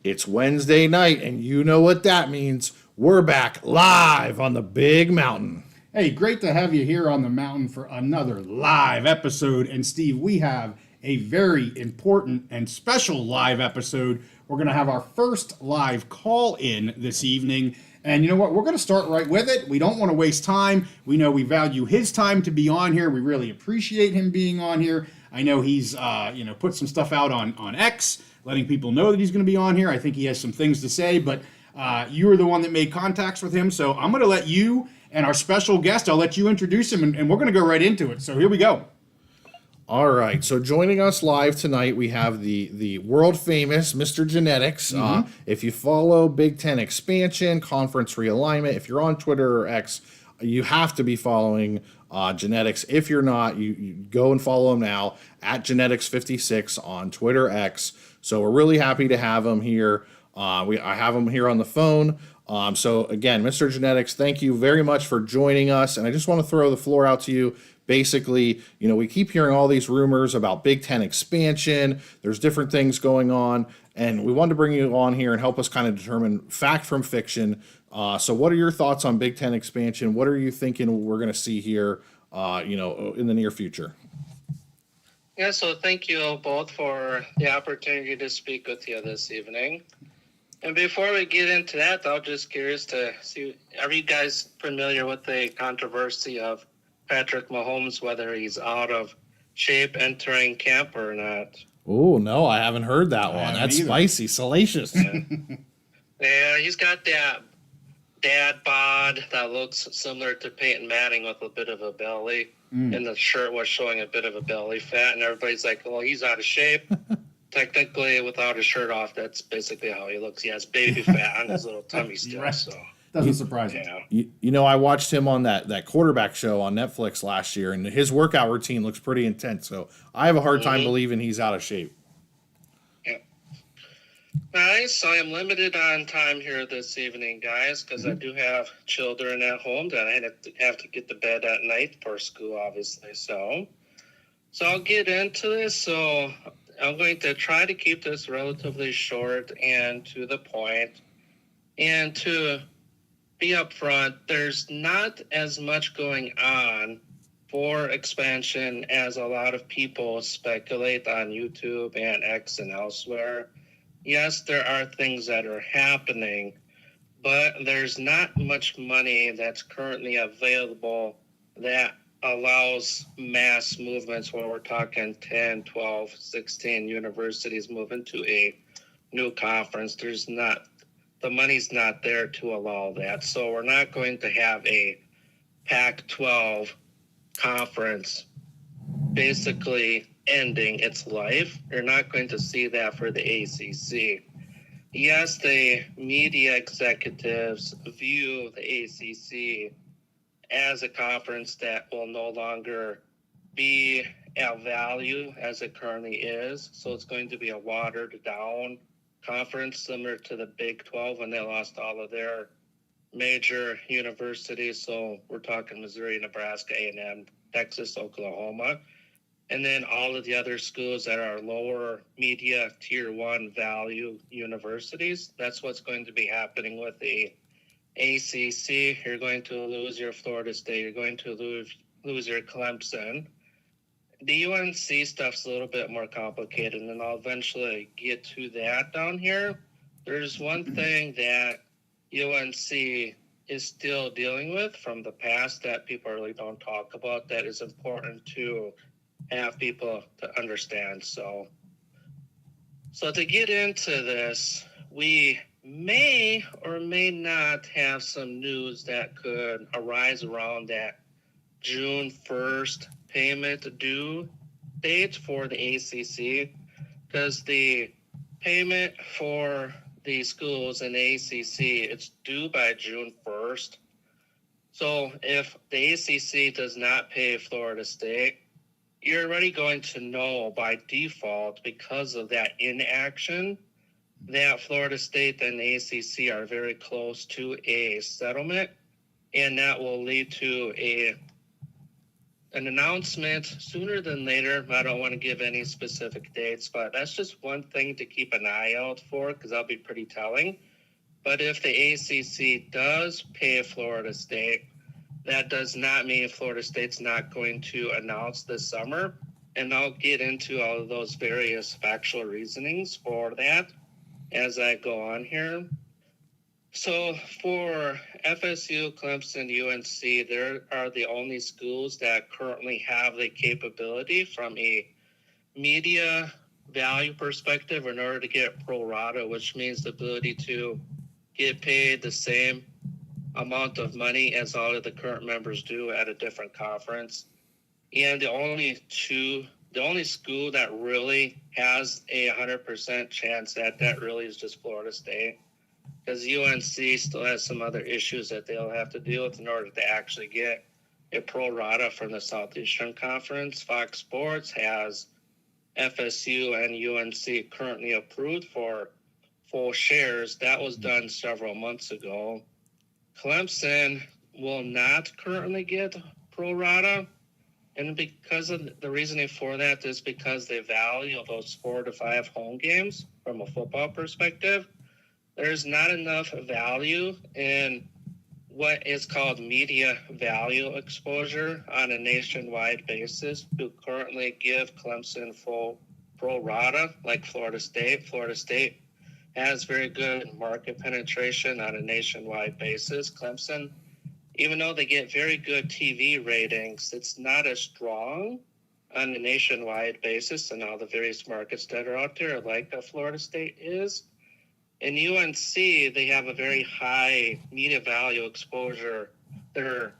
It's Wednesday night, and you know what that means. We're back live on the big mountain. Hey, great to have you here on the mountain for another live episode. And Steve, we have a very important and special live episode. We're going to have our first live call in this evening. And you know what? We're going to start right with it. We don't want to waste time. We know we value his time to be on here. We really appreciate him being on here. I know he's, put some stuff out on X, letting people know that he's going to be on here. I think he has some things to say, but you were the one that made contacts with him. So I'm going to let you and our special guest, I'll let you introduce him, and we're going to go right into it. So here we go. All right. So joining us live tonight, we have the world famous Mr. Genetics. If you follow Big Ten expansion, conference realignment, if you're on Twitter or X, you have to be following Genetics. If you're not, you go and follow him now at Genetics56 on Twitter X. So we're really happy to have him here. I have him here on the phone. So again, Mr. Genetics, thank you very much for joining us. And I just want to throw the floor out to you. Basically, we keep hearing all these rumors about Big Ten expansion. There's different things going on, and we wanted to bring you on here and help us kind of determine fact from fiction. So what are your thoughts on Big Ten expansion? What are you thinking we're going to see here, in the near future? Yeah, so thank you both for the opportunity to speak with you this evening. And before we get into that, I'm just curious to see, are you guys familiar with the controversy of Patrick Mahomes, whether he's out of shape entering camp or not? Oh, no, I haven't heard that one. That's either. Spicy, salacious. Yeah, he's got that dad bod that looks similar to Peyton Manning with a bit of a belly. And the shirt was showing a bit of a belly fat, and everybody's like, well, he's out of shape. Technically, without his shirt off, that's basically how he looks. He has baby fat on his little tummy still. Right. So doesn't surprise me. I watched him on that quarterback show on Netflix last year, and his workout routine looks pretty intense. So I have a hard time believing he's out of shape. Yeah. Nice. So I am limited on time here this evening, guys, because I do have children at home that I have to get to bed at night for school, obviously. So I'll get into this. So I'm going to try to keep this relatively short and to the point. And to be upfront, there's not as much going on for expansion as a lot of people speculate on YouTube and X and elsewhere. Yes, there are things that are happening, but there's not much money that's currently available that allows mass movements where we're talking 10, 12, 16 universities moving to a new conference. The money's not there to allow that. So we're not going to have a Pac-12 conference basically ending its life. You're not going to see that for the ACC. Yes, the media executives view the ACC as a conference that will no longer be at value as it currently is. So it's going to be a watered down conference similar to the Big 12 when they lost all of their major universities. So we're talking Missouri, Nebraska, A&M, Texas, Oklahoma, and then all of the other schools that are lower media tier 1 value universities. That's what's going to be happening with the ACC. You're going to lose your Florida State. You're going to lose your Clemson. The UNC stuff's a little bit more complicated, and I'll eventually get to that down here. There's one thing that UNC is still dealing with from the past that people really don't talk about that is important to have people to understand. So to get into this, we may or may not have some news that could arise around that June 1st payment due date for the ACC, because the payment for the schools in the ACC, it's due by June 1st. So if the ACC does not pay Florida State, you're already going to know by default, because of that inaction, that Florida State and the ACC are very close to a settlement, and that will lead to an announcement sooner than later. I don't want to give any specific dates, but that's just one thing to keep an eye out for because that'll be pretty telling. But if the ACC does pay Florida State, that does not mean Florida State's not going to announce this summer. And I'll get into all of those various factual reasonings for that as I go on here. So for FSU, Clemson, UNC, there are the only schools that currently have the capability from a media value perspective in order to get pro rata, which means the ability to get paid the same amount of money as all of the current members do at a different conference. And the only school that really has a 100% chance at that really is just Florida State. Because UNC still has some other issues that they'll have to deal with in order to actually get a pro rata from the Southeastern Conference. Fox Sports has FSU and UNC currently approved for full shares. That was done several months ago. Clemson will not currently get pro rata. And because of the reasoning for that is because they value those 4 to 5 home games from a football perspective. There's not enough value in what is called media value exposure on a nationwide basis to currently give Clemson full pro rata like Florida State. Florida State has very good market penetration on a nationwide basis. Clemson, even though they get very good TV ratings, it's not as strong on a nationwide basis in all the various markets that are out there like Florida State is. In UNC, they have a very high media value exposure. They're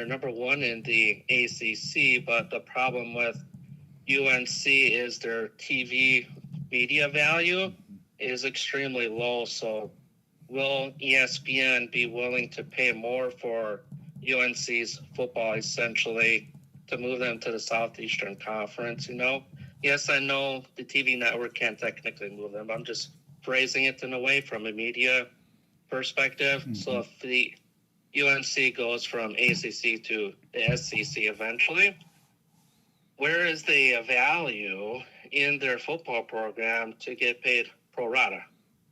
number one in the ACC, but the problem with UNC is their TV media value is extremely low. So will ESPN be willing to pay more for UNC's football essentially to move them to the Southeastern Conference? Yes, I know the TV network can't technically move them, but I'm just phrasing it in a way from a media perspective. Mm-hmm. So if the UNC goes from ACC to the SEC eventually, where is the value in their football program to get paid pro rata?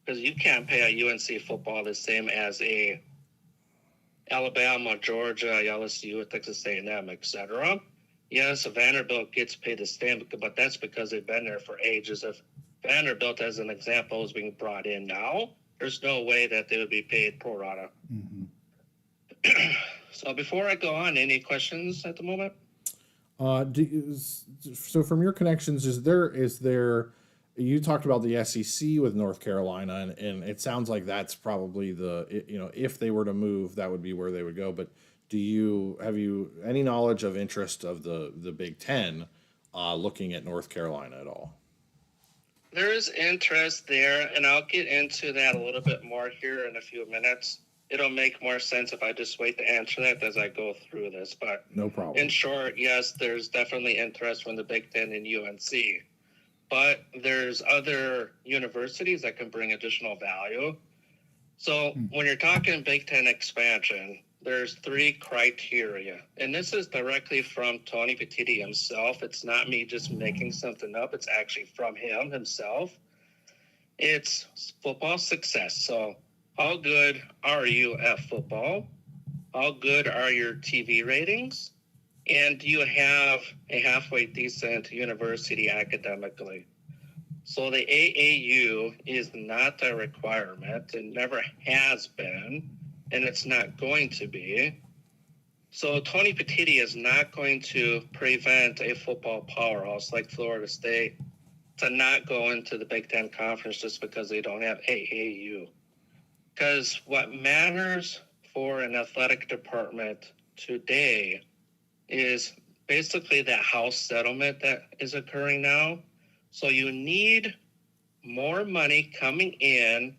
Because you can't pay a UNC football the same as a Alabama, Georgia, LSU, Texas A&M, etc. Yes, Vanderbilt gets paid the same, but that's because they've been there for ages. If Vanderbilt, as an example, is being brought in now, there's no way that they would be paid pro rata. Mm-hmm. So before I go on, any questions at the moment? So from your connections, is there you talked about the SEC with North Carolina, and it sounds like that's probably if they were to move, that would be where they would go. But have you any knowledge of interest of the Big Ten looking at North Carolina at all? There is interest there, and I'll get into that a little bit more here in a few minutes. It'll make more sense if I just wait to answer that as I go through this. But no problem. In short, yes, there's definitely interest from the Big Ten and UNC. But there's other universities that can bring additional value. So when you're talking Big Ten expansion, there's 3 criteria. And this is directly from Tony Petitti himself. It's not me just making something up. It's actually from him himself. It's football success. So how good are you at football? How good are your TV ratings? And do you have a halfway decent university academically? So the AAU is not a requirement. It never has been, and it's not going to be. So Tony Petitti is not going to prevent a football powerhouse like Florida State to not go into the Big Ten Conference just because they don't have AAU. Because what matters for an athletic department today is basically that House settlement that is occurring now. So you need more money coming in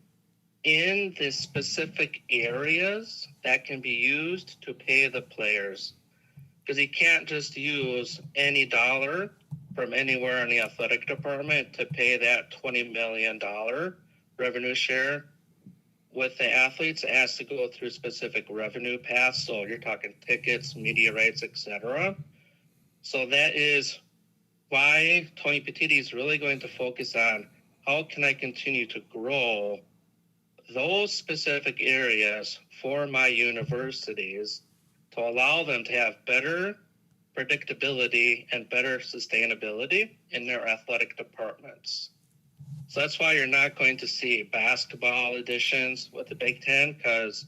the specific areas that can be used to pay the players. Because you can't just use any dollar from anywhere in the athletic department to pay that $20 million revenue share. With the athletes, it has to go through specific revenue paths. So you're talking tickets, media rights, etc. So that is why Tony Petitti is really going to focus on how can I continue to grow those specific areas for my universities to allow them to have better predictability and better sustainability in their athletic departments. So that's why you're not going to see basketball additions with the Big Ten, because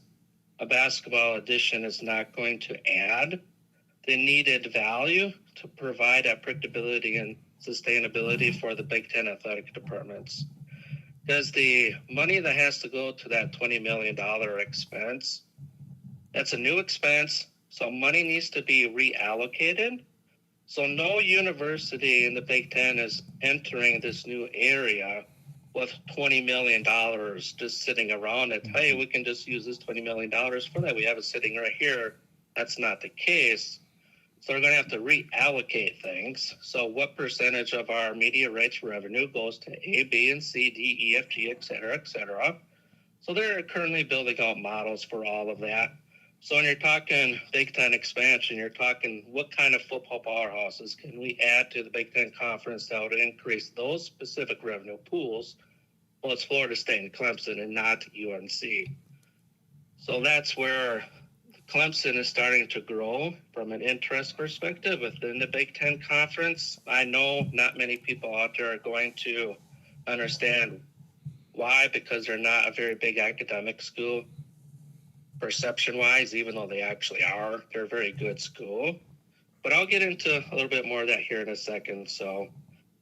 a basketball addition is not going to add the needed value to provide that predictability and sustainability for the Big Ten athletic departments. Because the money that has to go to that $20 million expense, that's a new expense, so money needs to be reallocated. So no university in the Big Ten is entering this new area with $20 million just sitting around it. Hey, we can just use this $20 million for that. We have it sitting right here. That's not the case. So they're going to have to reallocate things. So what percentage of our media rights revenue goes to A, B, and C, D, E, F, G, et cetera, et cetera. So they're currently building out models for all of that. So when you're talking Big Ten expansion, you're talking what kind of football powerhouses can we add to the Big Ten Conference that would increase those specific revenue pools? Well, it's Florida State and Clemson and not UNC. So that's where Clemson is starting to grow from an interest perspective within the Big Ten Conference. I know not many people out there are going to understand why, because they're not a very big academic school. Perception-wise, even though they actually are, they're a very good school. But I'll get into a little bit more of that here in a second. So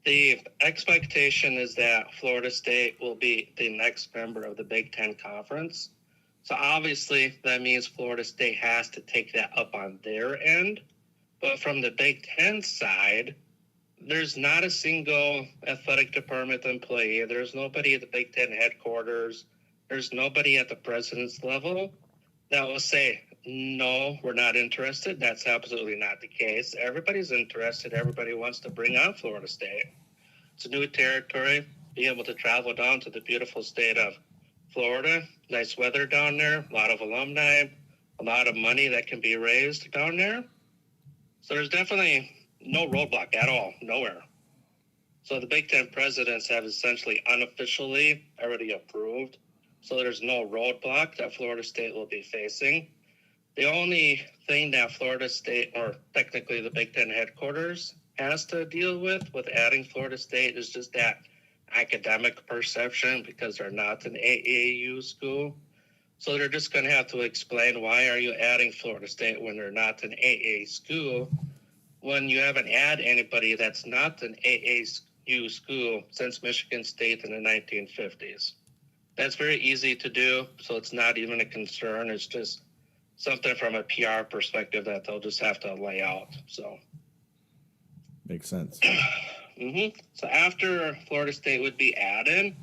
the expectation is that Florida State will be the next member of the Big Ten Conference. So obviously that means Florida State has to take that up on their end. But from the Big Ten side, there's not a single athletic department employee. There's nobody at the Big Ten headquarters. There's nobody at the president's level that will say, no, we're not interested. That's absolutely not the case. Everybody's interested. Everybody wants to bring on Florida State. It's a new territory. Being able to travel down to the beautiful state of Florida, nice weather down there, a lot of alumni, a lot of money that can be raised down there. So there's definitely no roadblock at all, nowhere. So the Big Ten presidents have essentially unofficially already approved. So there's no roadblock that Florida State will be facing. The only thing that Florida State, or technically the Big Ten headquarters, has to deal with adding Florida State is just that academic perception, because they're not an AAU school. So they're just going to have to explain, why are you adding Florida State when they're not an AA school, when you haven't had anybody that's not an AAU school since Michigan State in the 1950s. That's very easy to do, so it's not even a concern. It's just something from a PR perspective that they'll just have to lay out. So makes sense. So after Florida State would be added,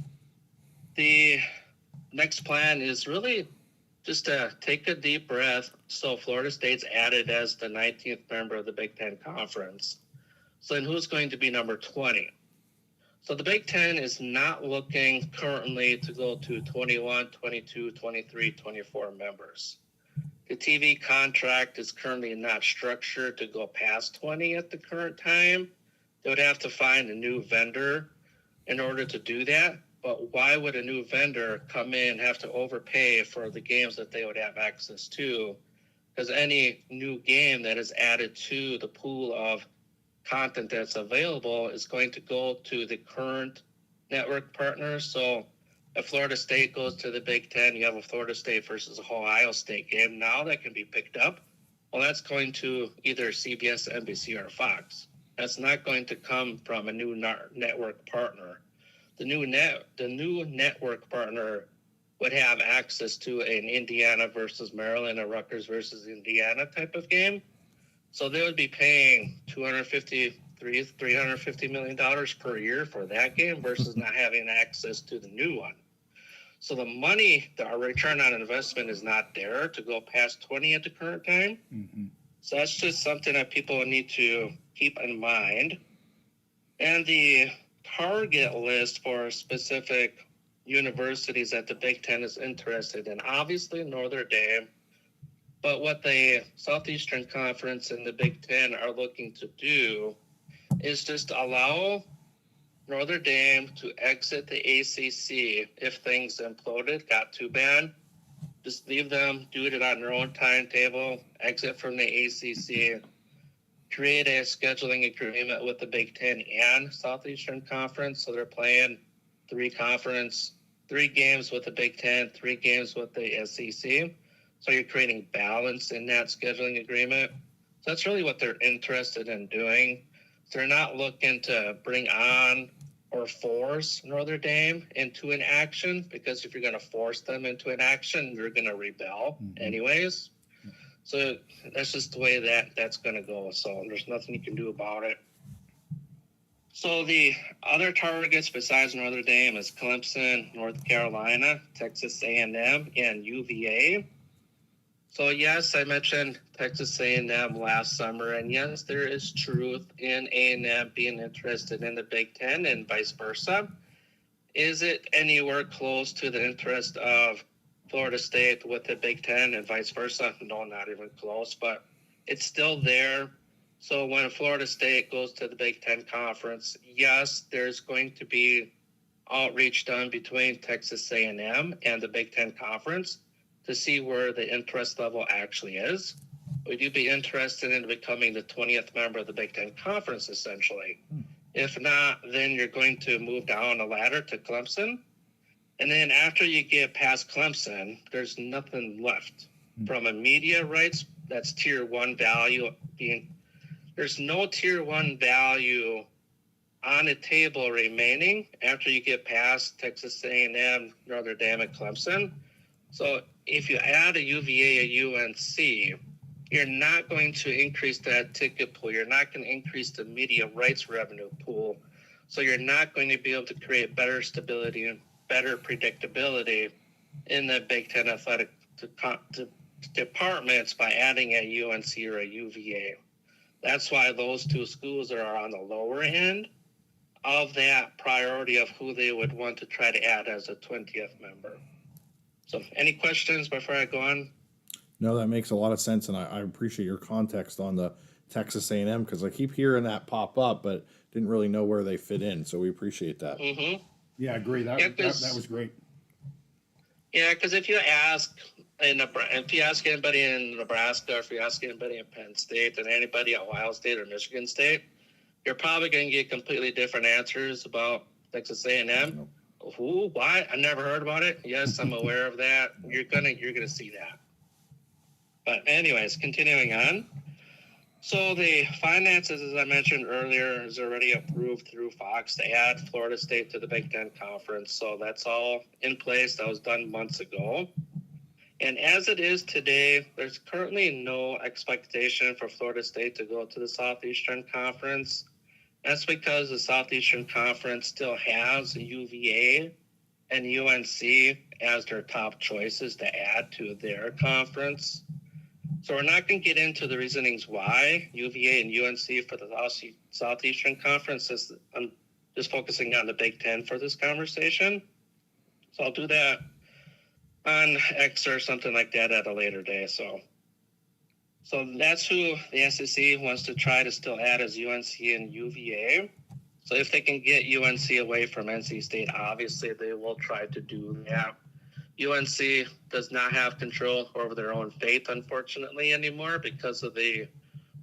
the next plan is really just to take a deep breath. So Florida State's added as the 19th member of the Big Ten Conference. So then who's going to be number 20? So the Big Ten is not looking currently to go to 21, 22, 23, 24 members. The TV contract is currently not structured to go past 20 at the current time. They would have to find a new vendor in order to do that. But why would a new vendor come in and have to overpay for the games that they would have access to? Because any new game that is added to the pool of content that's available is going to go to the current network partners. So if Florida State goes to the Big Ten, you have a Florida State versus Ohio State game now that can be picked up. Well, that's going to either CBS, NBC, or Fox. That's not going to come from a new network partner. The new network partner would have access to an Indiana versus Maryland, or Rutgers versus Indiana type of game. So they would be paying $350 million per year for that game versus not having access to the new one. So the money, our return on investment is not there to go past 20 at the current time. So that's just something that people need to keep in mind. And the target list for specific universities that the Big Ten is interested in, obviously Notre Dame, But what the Southeastern Conference and the Big Ten are looking to do is just allow Notre Dame to exit the ACC if things imploded, got too bad. Just leave them do it on their own timetable, exit from the ACC, create a scheduling agreement with the Big Ten and Southeastern Conference. So they're playing three games with the Big Ten, 3 games with the SEC. So you're creating balance in that scheduling agreement. So that's really what they're interested in doing. They're not looking to bring on or force Notre Dame into an action, because if you're going to force them into an action, they're going to rebel anyways. So that's just the way that's going to go. So there's nothing you can do about it. So the other targets besides Notre Dame is Clemson, North Carolina, Texas A&M, and UVA. So yes, I mentioned Texas A&M last summer, and yes, there is truth in A&M being interested in the Big Ten and vice versa. Is it anywhere close to the interest of Florida State with the Big Ten and vice versa? No, not even close, but it's still there. So when Florida State goes to the Big Ten Conference, yes, there's going to be outreach done between Texas A&M and the Big Ten Conference to see where the interest level actually is. Would you be interested in becoming the 20th member of the Big Ten Conference, essentially? If not, then you're going to move down the ladder to Clemson. And then after you get past Clemson, there's nothing left. From a media rights, that's tier 1 value. There's no tier 1 value on the table remaining after you get past Texas A&M, Notre Dame, and Clemson. So if you add a UVA, a UNC, you're not going to increase that ticket pool. You're not going to increase the media rights revenue pool. So you're not going to be able to create better stability and better predictability in the Big Ten athletic departments by adding a UNC or a UVA. That's why those two schools are on the lower end of that priority of who they would want to try to add as a 20th member. So any questions before I go on? No, that makes a lot of sense, and I appreciate your context on the Texas A&M, because I keep hearing that pop up, but didn't really know where they fit in, so we appreciate that. Mm-hmm. Yeah, I agree. That was great. Yeah, because if you ask anybody in Nebraska, or if you ask anybody in Penn State, and anybody at Ohio State or Michigan State, you're probably going to get completely different answers about Texas A&M. Who? Why? I never heard about it. Yes, I'm aware of that. You're gonna see that. But anyways, continuing on. So the finances, as I mentioned earlier, is already approved through Fox to add Florida State to the Big Ten Conference. So that's all in place. That was done months ago. And as it is today, there's currently no expectation for Florida State to go to the Southeastern Conference. That's because the Southeastern Conference still has UVA and UNC as their top choices to add to their conference. So we're not going to get into the reasonings why UVA and UNC for the Southeastern Conference. I'm just focusing on the Big Ten for this conversation. So I'll do that on X or something like that at a later day. So that's who the SEC wants to try to still add as UNC and UVA. So if they can get UNC away from NC State, obviously they will try to do that. UNC does not have control over their own fate, unfortunately, anymore because of the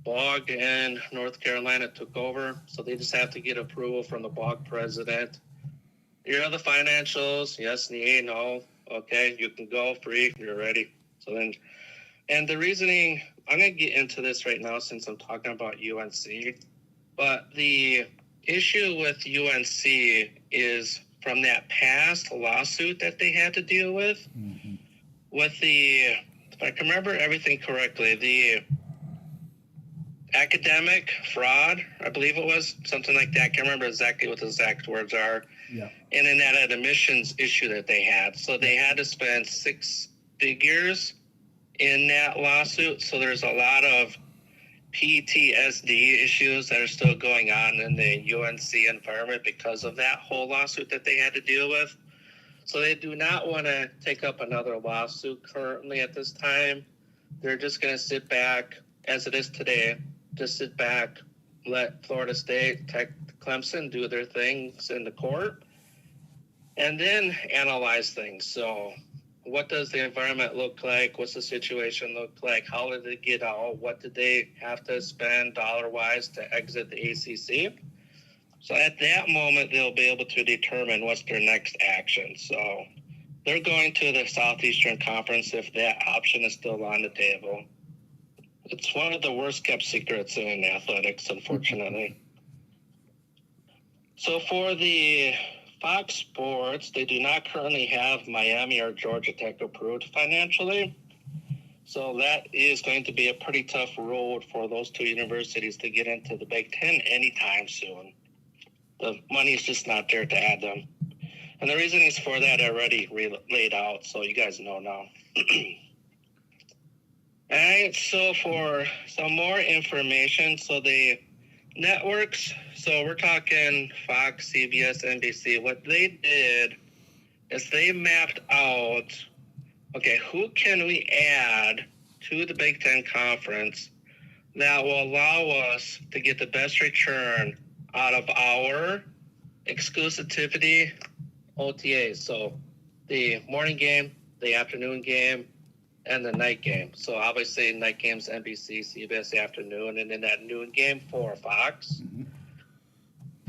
BOG, and North Carolina took over. So they just have to get approval from the BOG president. Here are the financials. Yes, no. Okay, you can go free. You're ready. So then, and the reasoning, I'm going to get into this right now since I'm talking about UNC. But the issue with UNC is from that past lawsuit that they had to deal with, with the, if I can remember everything correctly, the academic fraud, I believe it was, something like that. I can't remember exactly what the exact words are. Yeah. And then that admissions issue that they had. So they had to spend 6 figures in that lawsuit. So there's a lot of PTSD issues that are still going on in the UNC environment because of that whole lawsuit that they had to deal with. So they do not want to take up another lawsuit currently at this time. they're just going to sit back as it is today, just sit back, let Florida State, Clemson do their things in the court, and then analyze things. So what does the environment look like? What's the situation look like? How did they get out? What did they have to spend dollar-wise to exit the ACC? So at that moment, they'll be able to determine what's their next action. So they're going to the Southeastern Conference if that option is still on the table. It's one of the worst kept secrets in athletics, unfortunately. So for the Fox Sports, they do not currently have Miami or Georgia Tech approved financially. So that is going to be a pretty tough road for those two universities to get into the Big Ten anytime soon. The money is just not there to add them. And the reasonings for that are already laid out, so you guys know now. All right, so for some more information, so the networks, so we're talking Fox, CBS, NBC. What they did is they mapped out, okay, who can we add to the Big Ten Conference that will allow us to get the best return out of our exclusivity OTAs. So the morning game, the afternoon game, and the night game. So obviously night game's NBC, CBS afternoon, and then that noon game for Fox. Mm-hmm.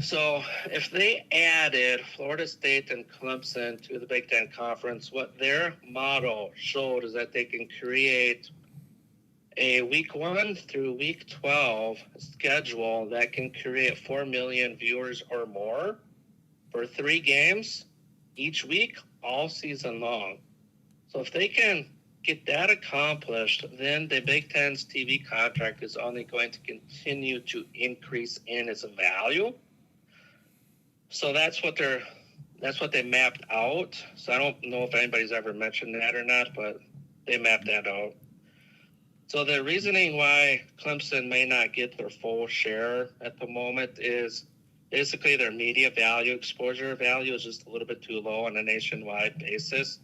So if they added Florida State and Clemson to the Big Ten Conference, what their model showed is that they can create a week 1 through week 12 schedule that can create 4 million viewers or more for 3 games each week, all season long. So if they can get that accomplished, then the Big Ten's TV contract is only going to continue to increase in its value. So that's what they mapped out. So I don't know if anybody's ever mentioned that or not, but they mapped that out. So the reasoning why Clemson may not get their full share at the moment is basically their media value, exposure value is just a little bit too low on a nationwide basis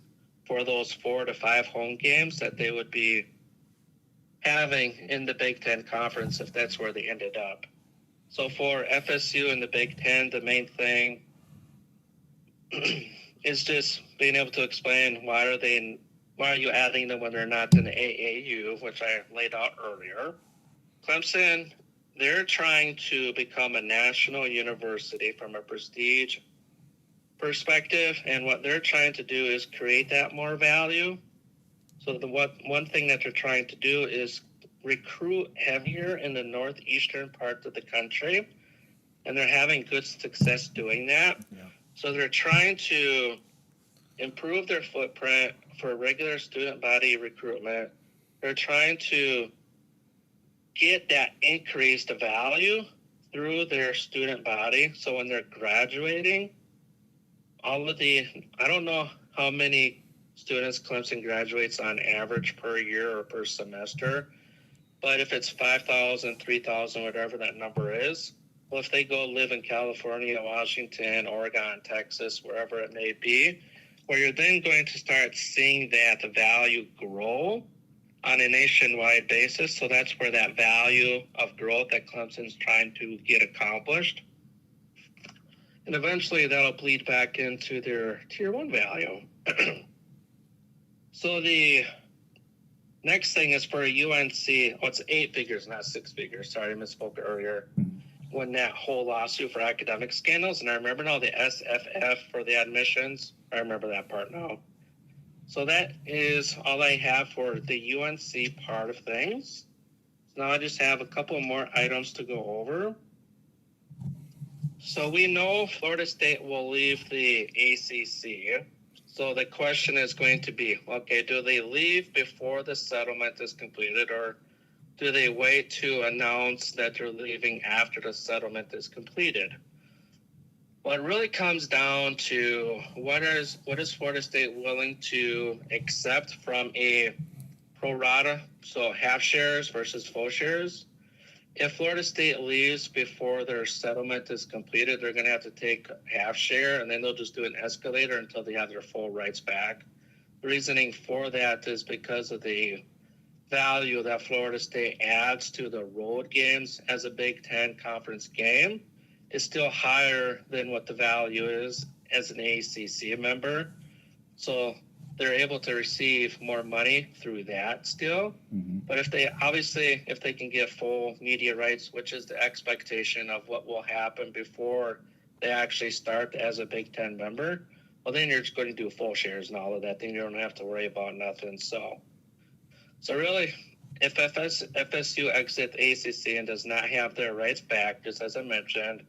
for those 4 to 5 home games that they would be having in the Big Ten Conference if that's where they ended up. So for FSU and the Big Ten, the main thing is just being able to explain why are you adding them when they're not in the AAU, which I laid out earlier. Clemson, they're trying to become a national university from a prestige perspective, and what they're trying to do is create that more value. So one thing that they're trying to do is recruit heavier in the northeastern part of the country, and they're having good success doing that. Yeah. So they're trying to improve their footprint for regular student body recruitment. They're trying to get that increased value through their student body. So when they're graduating, I don't know how many students Clemson graduates on average per year or per semester, but if it's 5,000, 3,000, whatever that number is, well, if they go live in California, Washington, Oregon, Texas, wherever it may be, where you're then going to start seeing that value grow on a nationwide basis. So that's where that value of growth that Clemson's trying to get accomplished. And eventually that'll bleed back into their Tier 1 value. So the next thing is for a UNC, it's 8 figures, not 6 figures. Sorry, I misspoke earlier. When that whole lawsuit for academic scandals, and I remember now the SFF for the admissions. I remember that part now. So that is all I have for the UNC part of things. So now I just have a couple more items to go over. So we know Florida State will leave the ACC. So the question is going to be, okay, do they leave before the settlement is completed, or do they wait to announce that they're leaving after the settlement is completed? Well, it really comes down to what is Florida State willing to accept from a pro rata, so half shares versus full shares. If Florida State leaves before their settlement is completed, they're going to have to take half share, and then they'll just do an escalator until they have their full rights back. The reasoning for that is because of the value that Florida State adds to the road games as a Big Ten conference game is still higher than what the value is as an ACC member. So they're able to receive more money through that still. But if they can get full media rights, which is the expectation of what will happen before they actually start as a Big Ten member, well, then you're just going to do full shares and all of that. Then you don't have to worry about nothing. So really, if FSU exits ACC and does not have their rights back, just as I mentioned,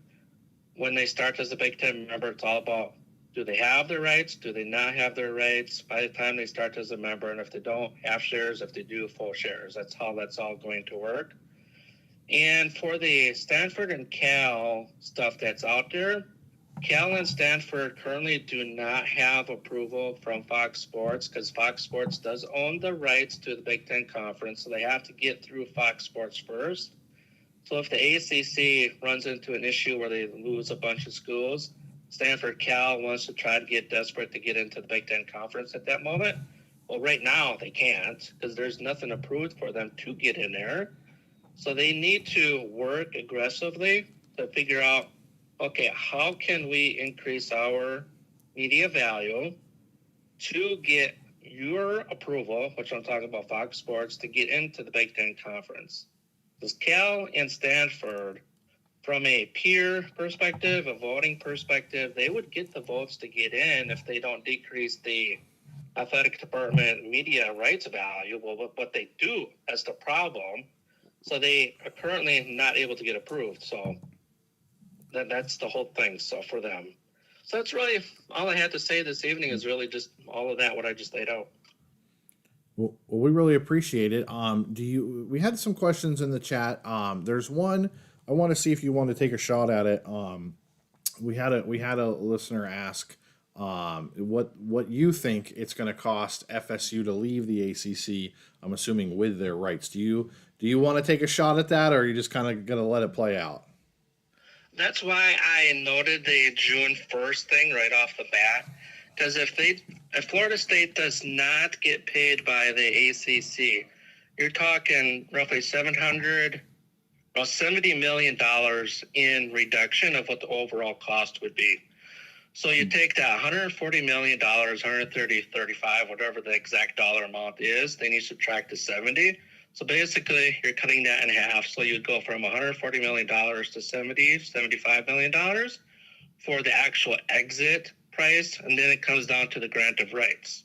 when they start as a Big Ten member, it's all about, do they have their rights? Do they not have their rights by the time they start as a member? And if they don't, half shares. If they do, full shares. That's how that's all going to work. And for the Stanford and Cal stuff that's out there, Cal and Stanford currently do not have approval from Fox Sports because Fox Sports does own the rights to the Big Ten Conference, so they have to get through Fox Sports first. So if the ACC runs into an issue where they lose a bunch of schools, Stanford Cal wants to try to get desperate to get into the Big Ten Conference at that moment. Well, right now they can't because there's nothing approved for them to get in there. So they need to work aggressively to figure out, okay, how can we increase our media value to get your approval, which I'm talking about Fox Sports, to get into the Big Ten Conference? Because Cal and Stanford, from a peer perspective, a voting perspective, they would get the votes to get in if they don't decrease the athletic department media rights value. Well, what they do, that's the problem. So they are currently not able to get approved. So that's the whole thing. So for them. So that's really all I had to say this evening is really just all of that, what I just laid out. Well, we really appreciate it. We had some questions in the chat. There's one, I want to see if you want to take a shot at it. We had a listener ask what you think it's going to cost FSU to leave the ACC. I'm assuming with their rights. Do you want to take a shot at that, or are you just kind of going to let it play out? That's why I noted the June 1st thing right off the bat. Because if Florida State does not get paid by the ACC, you're talking roughly $70 million in reduction of what the overall cost would be. So you take that $140 million, 130, 35, whatever the exact dollar amount is, then you subtract the 70. So basically, you're cutting that in half. So you'd go from $140 million to $75 million for the actual exit price, and then it comes down to the grant of rights.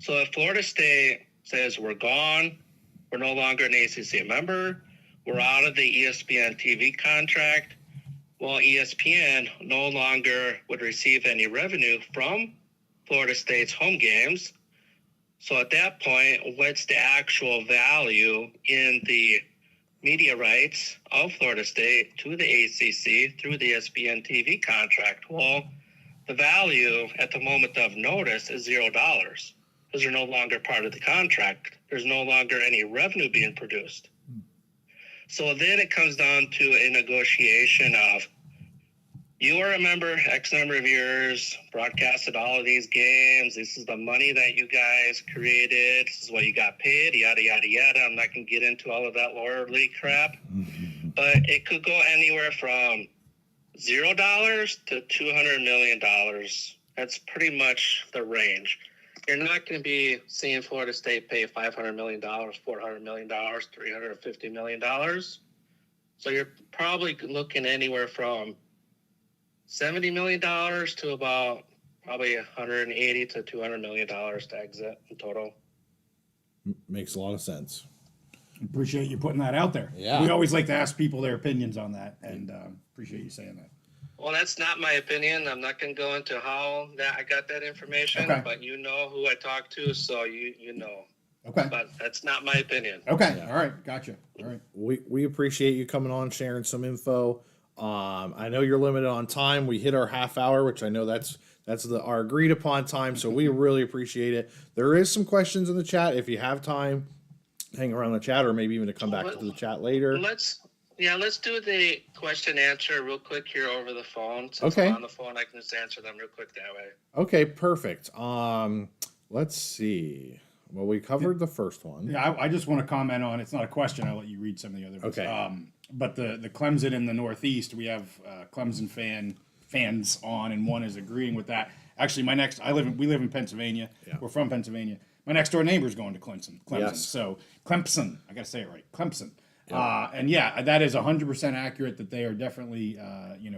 So if Florida State says we're gone, we're no longer an ACC member, we're out of the ESPN TV contract, well, ESPN no longer would receive any revenue from Florida State's home games. So at that point, what's the actual value in the media rights of Florida State to the ACC through the ESPN TV contract? Well, the value at the moment of notice is $0 because they're no longer part of the contract. There's no longer any revenue being produced. So then it comes down to a negotiation of, you are a member X number of years, broadcasted all of these games. This is the money that you guys created. This is what you got paid, yada, yada, yada. I'm not going to get into all of that lawyerly crap. But it could go anywhere from $0 to $200 million. That's pretty much the range. You're not going to be seeing Florida State pay $500 million, $400 million, $350 million. So you're probably looking anywhere from $70 million to about probably $180 to $200 million to exit in total. Makes a lot of sense. Appreciate you putting that out there. Yeah. We always like to ask people their opinions on that, and appreciate you saying that. Well, that's not my opinion. I'm not going to go into how that I got that information, Okay. but you know who I talked to, so you know. Okay. But that's not my opinion. Okay. Yeah. All right. Gotcha. All right. We appreciate you coming on, sharing some info. I know you're limited on time. We hit our half hour, which I know that's our agreed upon time. So we really appreciate it. There is some questions in the chat. If you have time, hang around the chat, or maybe even to come back to the chat later. Let's do the question answer real quick here over the phone. Since Okay. I'm on the phone, I can just answer them real quick that way. Okay, perfect. Let's see. Well, we covered the first one. Yeah, I just want to comment on, it's not a question, I'll let you read some of the other ones. Okay. But the Clemson in the Northeast, we have Clemson fans on, and one is agreeing with that. Actually, we live in Pennsylvania. Yeah. We're from Pennsylvania. My next door neighbor's going to Clemson. Yes. So Clemson, I got to say it right, Clemson. And yeah, that is 100% accurate that they are definitely,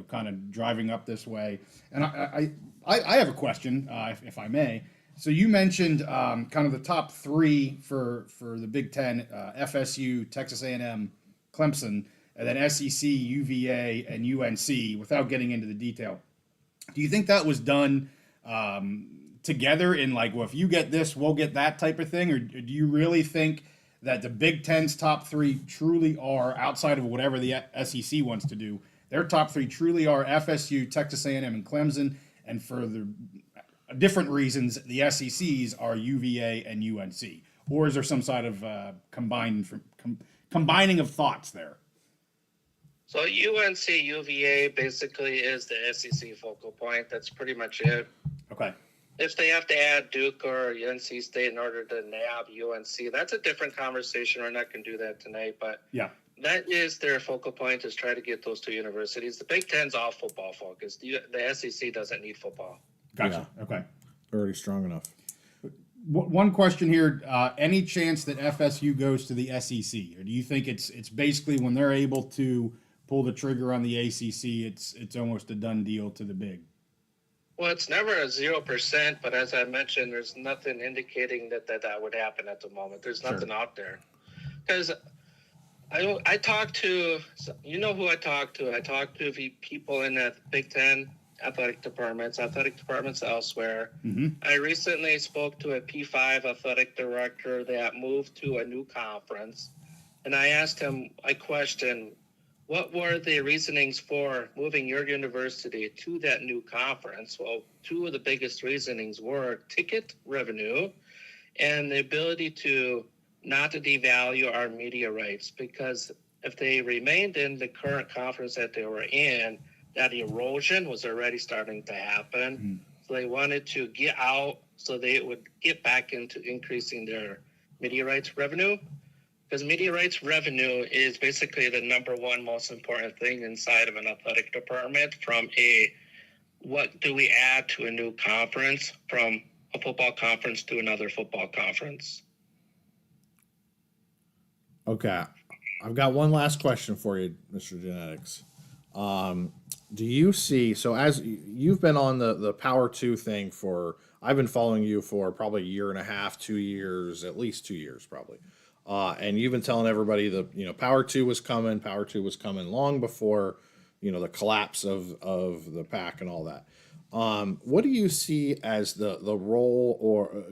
kind of driving up this way. And I have a question, if I may. So you mentioned kind of the top three for the Big Ten: FSU, Texas A&M, Clemson, and then SEC, UVA, and UNC. Without getting into the detail, do you think that was done together in like, well, if you get this, we'll get that type of thing, or do you really think that the Big Ten's top three truly are, outside of whatever the SEC wants to do, their top three truly are FSU, Texas A&M, and Clemson, and for the different reasons, the SECs are UVA and UNC? Or is there some sort of combining of thoughts there? So UNC UVA basically is the SEC focal point. That's pretty much it. Okay. If they have to add Duke or NC State in order to nab UNC, that's a different conversation. We're not going to do that tonight, but yeah, that is their focal point, is try to get those two universities. The Big Ten's all football focused. The SEC doesn't need football. Gotcha. Yeah. Okay. Already strong enough. One question here: any chance that FSU goes to the SEC, or do you think it's basically when they're able to pull the trigger on the ACC, it's almost a done deal to the Big? Well, it's never a 0%, but as I mentioned, there's nothing indicating that would happen at the moment. There's nothing out there. Because I talked to, you know who I talked to? I talked to the people in the Big Ten athletic departments elsewhere. Mm-hmm. I recently spoke to a P5 athletic director that moved to a new conference, and I asked him a question: what were the reasonings for moving your university to that new conference? Well, two of the biggest reasonings were ticket revenue and the ability to not to devalue our media rights, because if they remained in the current conference that they were in, that erosion was already starting to happen. Mm-hmm. So they wanted to get out so they would get back into increasing their media rights revenue. Because media rights revenue is basically the number one most important thing inside of an athletic department, from what do we add to a new conference, from a football conference to another football conference. Okay. I've got one last question for you, Mr. Genetics. Do you see, so as you've been on the Power 2 thing I've been following you for probably a year and a half, 2 years, at least 2 years probably. And you've been telling everybody Power 2 was coming. Power 2 was coming long before, the collapse of the pack and all that. What do you see as the role or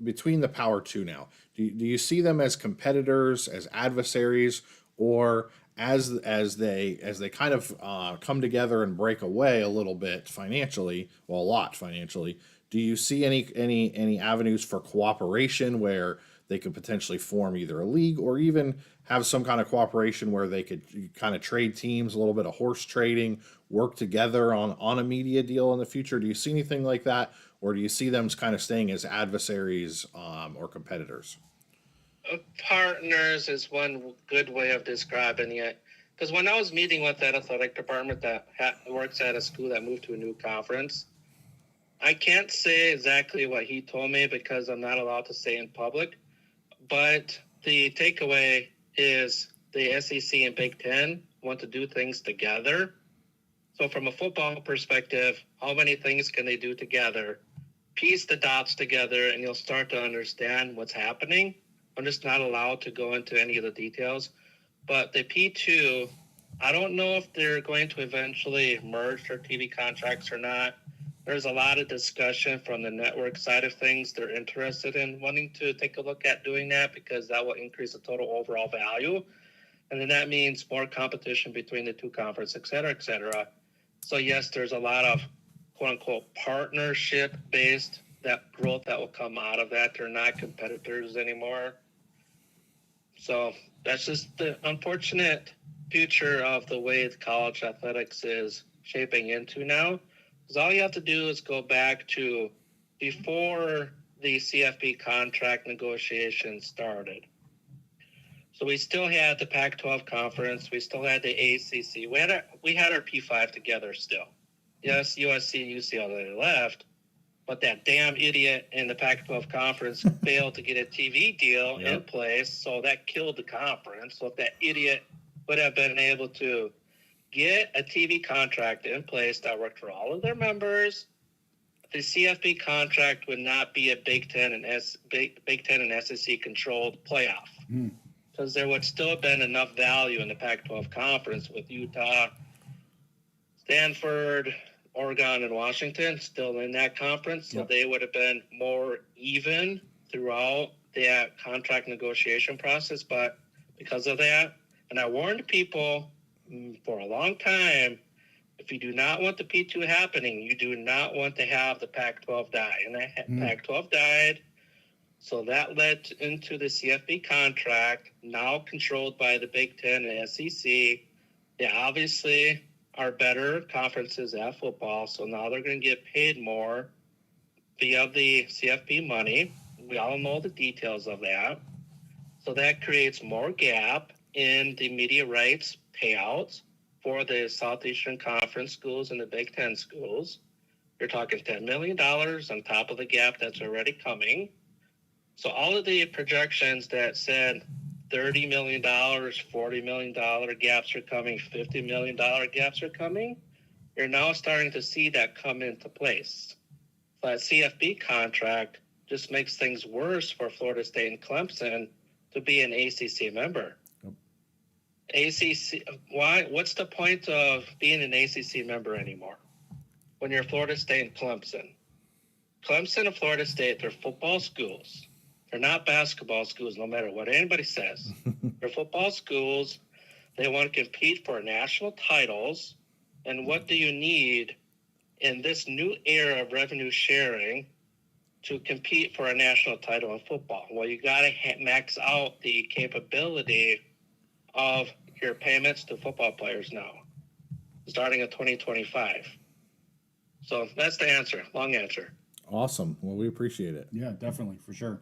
between the Power 2 now? Do you see them as competitors, as adversaries, or as they kind of come together and break away a little bit financially, well, a lot financially? Do you see any avenues for cooperation where they could potentially form either a league or even have some kind of cooperation where they could kind of trade teams, a little bit of horse trading, work together on a media deal in the future? Do you see anything like that, or do you see them kind of staying as adversaries or competitors? Partners is one good way of describing it. Because when I was meeting with that athletic department that works at a school that moved to a new conference, I can't say exactly what he told me because I'm not allowed to say in public. But the takeaway is the SEC and Big Ten want to do things together. So from a football perspective, how many things can they do together? Piece the dots together and you'll start to understand what's happening. I'm just not allowed to go into any of the details. But the P2, I don't know if they're going to eventually merge their TV contracts or not. There's a lot of discussion from the network side of things. They're interested in wanting to take a look at doing that because that will increase the total overall value. And then that means more competition between the two conferences, et cetera, et cetera. So yes, there's a lot of quote unquote partnership-based that growth that will come out of that. They're not competitors anymore. So that's just the unfortunate future of the way college athletics is shaping into now. Because all you have to do is go back to before the CFP contract negotiations started. So we still had the Pac-12 conference. We still had the ACC. We had our P5 together still. Yes, USC and UCLA left, but that damn idiot in the Pac-12 conference failed to get a TV deal in place, so that killed the conference. So if that idiot would have been able to get a TV contract in place that worked for all of their members, the CFP contract would not be a Big Ten and SEC controlled playoff. Because there would still have been enough value in the Pac-12 conference with Utah, Stanford, Oregon, and Washington still in that conference. So they would have been more even throughout that contract negotiation process. But because of that, and I warned people for a long time, if you do not want the P2 happening, you do not want to have the Pac-12 die. And the Pac-12 died. So that led into the CFP contract, now controlled by the Big Ten and SEC. They obviously are better conferences at football, so now they're going to get paid more via the CFP money. We all know the details of that. So that creates more gap in the media rights payouts for the Southeastern Conference schools and the Big Ten schools. You're talking $10 million on top of the gap that's already coming. So all of the projections that said $30 million, $40 million gaps are coming, $50 million gaps are coming, you're now starting to see that come into place. So that CFP contract just makes things worse for Florida State and Clemson to be an ACC member. ACC, why? What's the point of being an ACC member anymore when you're Florida State and Clemson? Clemson and Florida State, they're football schools. They're not basketball schools, no matter what anybody says. They're football schools. They want to compete for national titles. And what do you need in this new era of revenue sharing to compete for a national title in football? Well, you got to max out the capability of your payments to football players now, starting in 2025. So that's the answer. Long answer. Awesome. Well, we appreciate it. Yeah, definitely, for sure.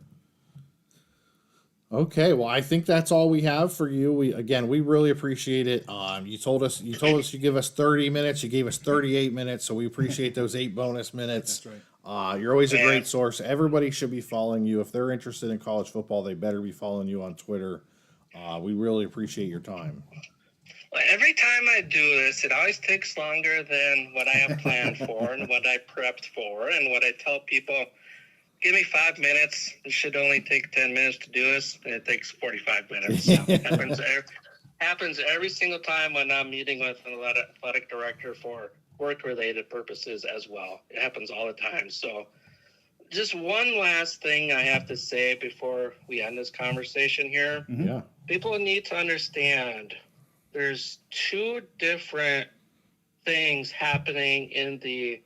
Okay, well, I think that's all we have for you. We really appreciate it. You told us you give us 30 minutes. You gave us 38 minutes, so we appreciate those 8 bonus minutes. That's right. You're always a great source. Everybody should be following you. If they're interested in college football, they better be following you on Twitter. We really appreciate your time. Well, every time I do this, it always takes longer than what I have planned for and what I prepped for and what I tell people. Give me 5 minutes. It should only take 10 minutes to do this, and it takes 45 minutes. Happens every single time when I'm meeting with an athletic director for work-related purposes as well. It happens all the time. So just one last thing I have to say before we end this conversation here. Mm-hmm. Yeah. People need to understand there's 2 different things happening in the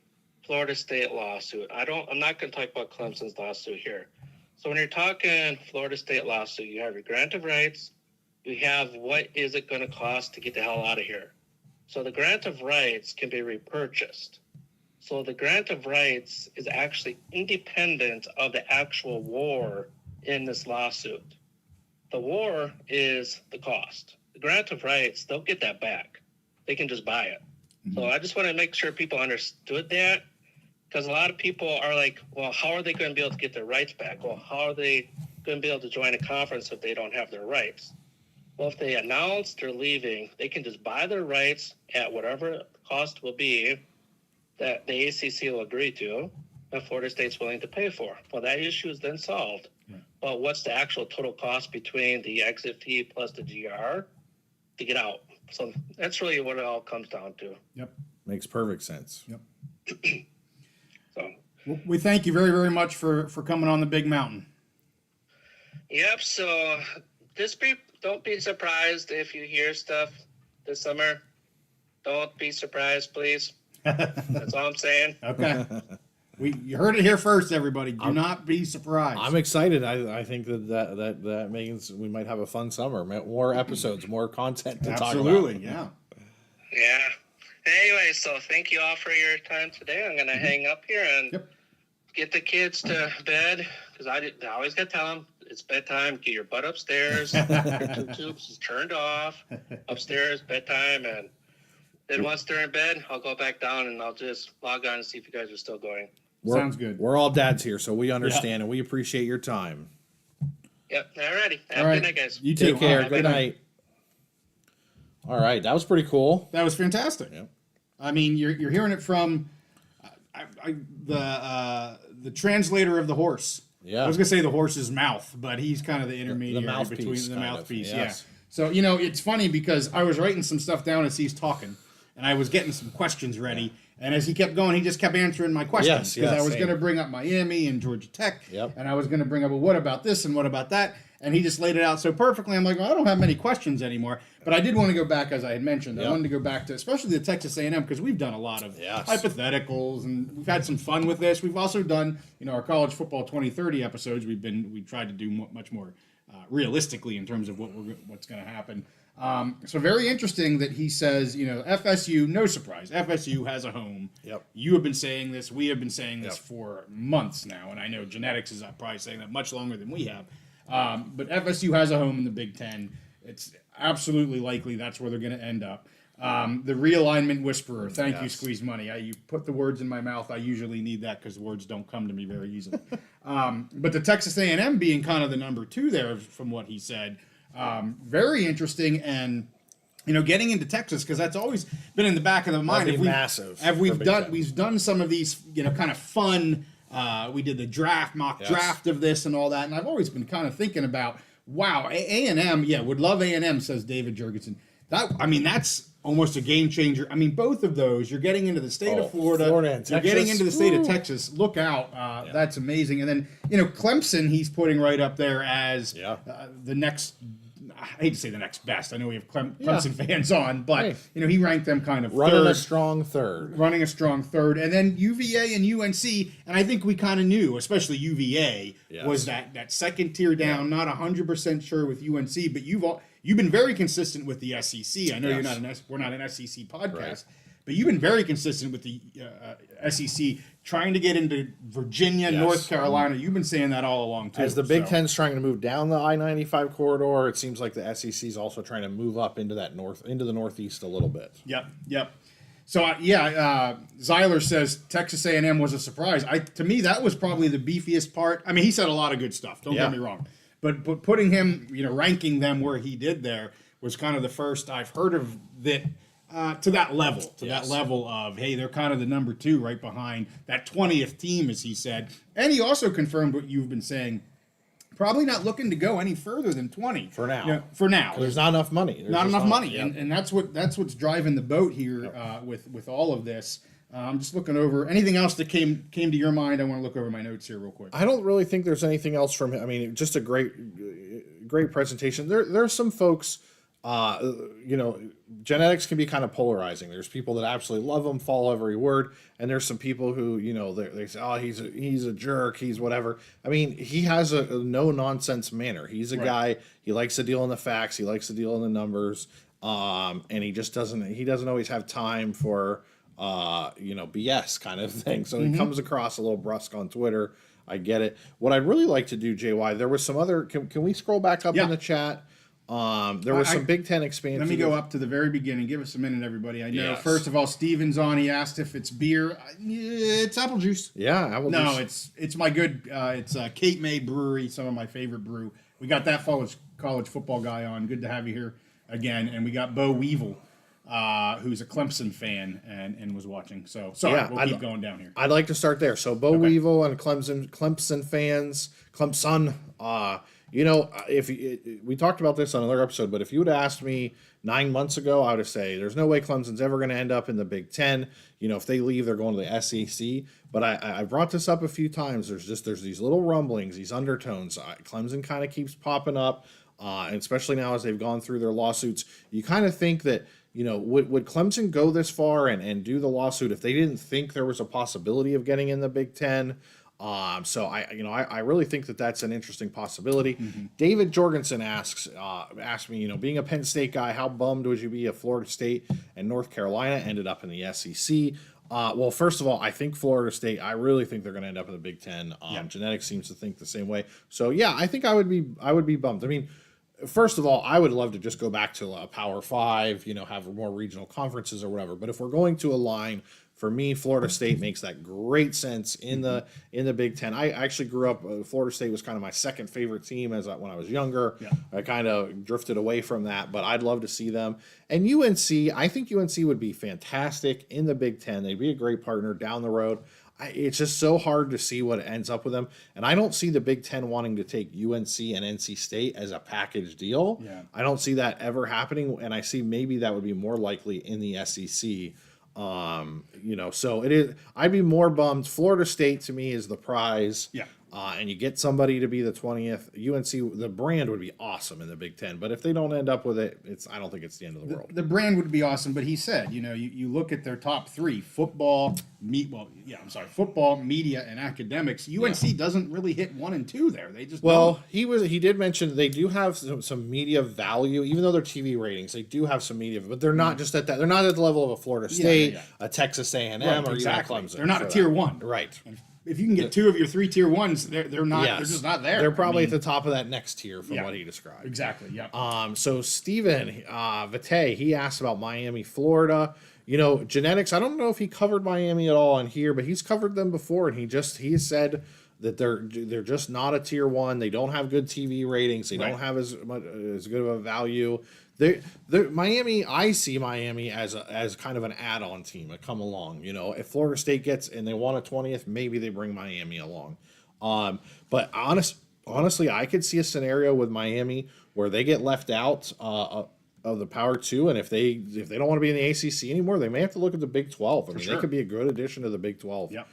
Florida State lawsuit. I'm not going to talk about Clemson's lawsuit here. So when you're talking Florida State lawsuit, you have your grant of rights, you have what is it going to cost to get the hell out of here. So the grant of rights can be repurchased. So the grant of rights is actually independent of the actual war in this lawsuit. The war is the cost. The grant of rights, they'll get that back. They can just buy it. Mm-hmm. So I just want to make sure people understood that, because a lot of people are like, well, how are they going to be able to get their rights back? Well, how are they going to be able to join a conference if they don't have their rights? Well, if they announce they're leaving, they can just buy their rights at whatever the cost will be that the ACC will agree to and Florida State's willing to pay for. Well, that issue is then solved. Yeah. But what's the actual total cost between the exit fee plus the GR to get out? So that's really what it all comes down to. Yep. Makes perfect sense. Yep. So well, we thank you very, very much for coming on the Big Mountain. Yep. So don't be surprised if you hear stuff this summer. Don't be surprised, please. That's all I'm saying. Okay. You heard it here first, everybody. Do not be surprised. I'm excited. I think that means we might have a fun summer. More episodes, more content to talk about. Absolutely, yeah. Yeah. Anyway, so thank you all for your time today. I'm going to hang up here and get the kids to bed, because I always got to tell them it's bedtime. Get your butt upstairs. Your tubes is turned off. Upstairs, bedtime, and then once they're in bed, I'll go back down and I'll just log on and see if you guys are still going. Sounds good. We're all dads here, so we understand and we appreciate your time. Yep. Alrighty. Have All a right. good night, guys. You too. Take care. All Good night. All right, that was pretty cool. That was fantastic. Yep. I mean, you're hearing it from the translator of the horse. Yeah. I was gonna say the horse's mouth, but he's kind of the intermediary mouthpiece, between the kind of, mouthpiece. yes. Yeah. So it's funny because I was writing some stuff down as he's talking, and I was getting some questions ready. And as he kept going, he just kept answering my questions because I was going to bring up Miami and Georgia Tech, and I was going to bring up, well, what about this and what about that? And he just laid it out so perfectly. I'm like, well, I don't have many questions anymore. But I did want to go back, as I had mentioned. I wanted to go back to, especially the Texas A&M, because we've done a lot of hypotheticals, and we've had some fun with this. We've also done, our college football 2030 episodes. We tried to do much more realistically in terms of what's going to happen. So very interesting that he says, FSU, no surprise, FSU has a home. Yep. You have been saying this. We have been saying this for months now, and I know Genetics is probably saying that much longer than we have. But FSU has a home in the Big Ten. It's absolutely likely that's where they're going to end up. The realignment whisperer. Thank you, Squeeze Money. You put the words in my mouth. I usually need that because words don't come to me very easily. But the Texas A&M being kind of the number 2 there from what he said. Very interesting, and getting into Texas, because that's always been in the back of the mind. Massive. We've done some of these kind of fun. We did the mock draft of this and all that, and I've always been kind of thinking about, wow, A&M, would love A&M, says David Jurgensen. That's almost a game changer. Both of those, you're getting into the state of Florida and Texas. You're getting into the state of Texas. Look out. That's amazing. And then, Clemson, he's putting right up there as the next, I hate to say the next best. I know we have Clemson fans on, but, he ranked them kind of running third. a strong third. And then UVA and UNC, and I think we kind of knew, especially UVA, was that second tier down, not 100% sure with UNC, but you've been very consistent with the SEC. I know we're not an SEC podcast, but you've been very consistent with the SEC, trying to get into Virginia, North Carolina. You've been saying that all along, too. As the Big Ten's trying to move down the I-95 corridor, it seems like the SEC is also trying to move up into the Northeast a little bit. Yep. So, Zeiler says Texas A&M was a surprise. To me, that was probably the beefiest part. He said a lot of good stuff. Don't get me wrong. But putting him, ranking them where he did there was kind of the first I've heard of that to that level. That level of, hey, they're kind of the number 2 right behind that 20th team, as he said. And he also confirmed what you've been saying. Probably not looking to go any further than 20 for now. There's not enough money. Not enough money, and that's what's driving the boat here with all of this. I'm just looking over anything else that came to your mind. I want to look over my notes here real quick. I don't really think there's anything else from him. Just a great presentation. There's some folks. Genetics can be kind of polarizing. There's people that absolutely love him, follow every word, and there's some people who, they say, oh, he's a jerk, he's whatever. He has a no nonsense manner. He's a guy. He likes to deal in the facts. He likes to deal in the numbers. And he just doesn't always have time for BS kind of thing. So he comes across a little brusque on Twitter. I get it. What I'd really like to do, JY, there was some other. Can we scroll back up in the chat? There was some Big Ten expansion. Let me go up to the very beginning. Give us a minute, everybody. I know. First of all, Steven's on. He asked if it's beer. It's apple juice. Yeah, apple juice. No, it's my good. It's Cape May Brewery. Some of my favorite brew. We got that college football guy on. Good to have you here again. And we got Bo Weevil, who's a Clemson fan and was watching. So sorry, we'll keep going down here. I'd like to start there. So Bo Weevil and Clemson fans, Clemson. If we talked about this on another episode, but if you would have asked me 9 months ago, I would have said there's no way Clemson's ever going to end up in the Big Ten. If they leave, they're going to the SEC. But I brought this up a few times. There's these little rumblings, these undertones. Clemson kind of keeps popping up, and especially now as they've gone through their lawsuits. You kind of think that would Clemson go this far and do the lawsuit if they didn't think there was a possibility of getting in the Big Ten? So I really think that that's an interesting possibility. David Jorgensen asked me, being a Penn State guy, how bummed would you be if Florida State and North Carolina ended up in the SEC? Well, first of all, I think Florida State. I really think they're going to end up in the Big Ten. Genetics seems to think the same way. So yeah, I think I would be bummed. I mean, first of all, I would love to just go back to a Power Five. Have more regional conferences or whatever. But if we're going to align, for me, Florida State makes that great sense in the Big Ten. I actually grew up. Florida State was kind of my second favorite team when I was younger. Yeah. I kind of drifted away from that, but I'd love to see them. And UNC, I think UNC would be fantastic in the Big Ten. They'd be a great partner down the road. It's just so hard to see what ends up with them. And I don't see the Big Ten wanting to take UNC and NC State as a package deal. Yeah. I don't see that ever happening, and I see maybe that would be more likely in the SEC. So it is. I'd be more bummed. Florida State to me is the prize. Yeah. And you get somebody to be the 20th. UNC, the brand would be awesome in the Big Ten, but if they don't end up with it, I don't think it's the end of the world. The brand would be awesome, but he said, you look at their top three: football, media, and academics. UNC doesn't really hit 1 and 2 there. They just don't. He did mention they do have some media value, even though their TV ratings, they do have some media, but they're not just at that. They're not at the level of a Florida State, a Texas A&M, or exactly. even a Clemson. They're not a tier 1, right? If you can get 2 of your 3 tier 1s, they're not. They're just not there. They're probably at the top of that next tier from what he described. Exactly. Yeah. So Steven Vite, he asked about Miami, Florida. Genetics. I don't know if he covered Miami at all in here, but he's covered them before, and he said that they're just not a tier 1. They don't have good TV ratings. They don't have as good of a value. Miami, I see Miami as kind of an add-on team, a come along. If Florida State gets and they want a 20th, maybe they bring Miami along. But honestly, I could see a scenario with Miami where they get left out of the Power 2, and if they don't want to be in the ACC anymore, they may have to look at the Big 12. They could be a good addition to the Big 12. Yeah.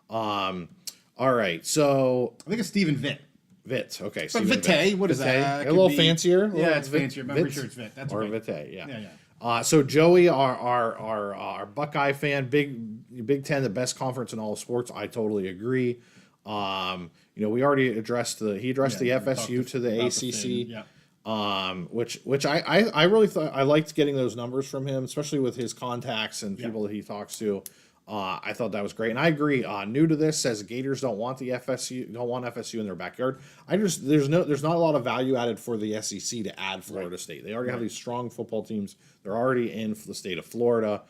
All right, so I think it's Stephen Vitt. Vitt, okay. But Vite, what is that? A little fancier. Yeah, it's fancier. I'm pretty sure it's Vitt. That's or right. Vite, yeah. Yeah. So Joey, our Buckeye fan, Big Ten, the best conference in all of sports. I totally agree. We already addressed the FSU to the ACC. Which I really thought I liked getting those numbers from him, especially with his contacts and people that he talks to. I thought that was great, and I agree. New to this says Gators don't want FSU in their backyard. There's not a lot of value added for the SEC to add Florida State. They already have these strong football teams. They're already in the state of Florida.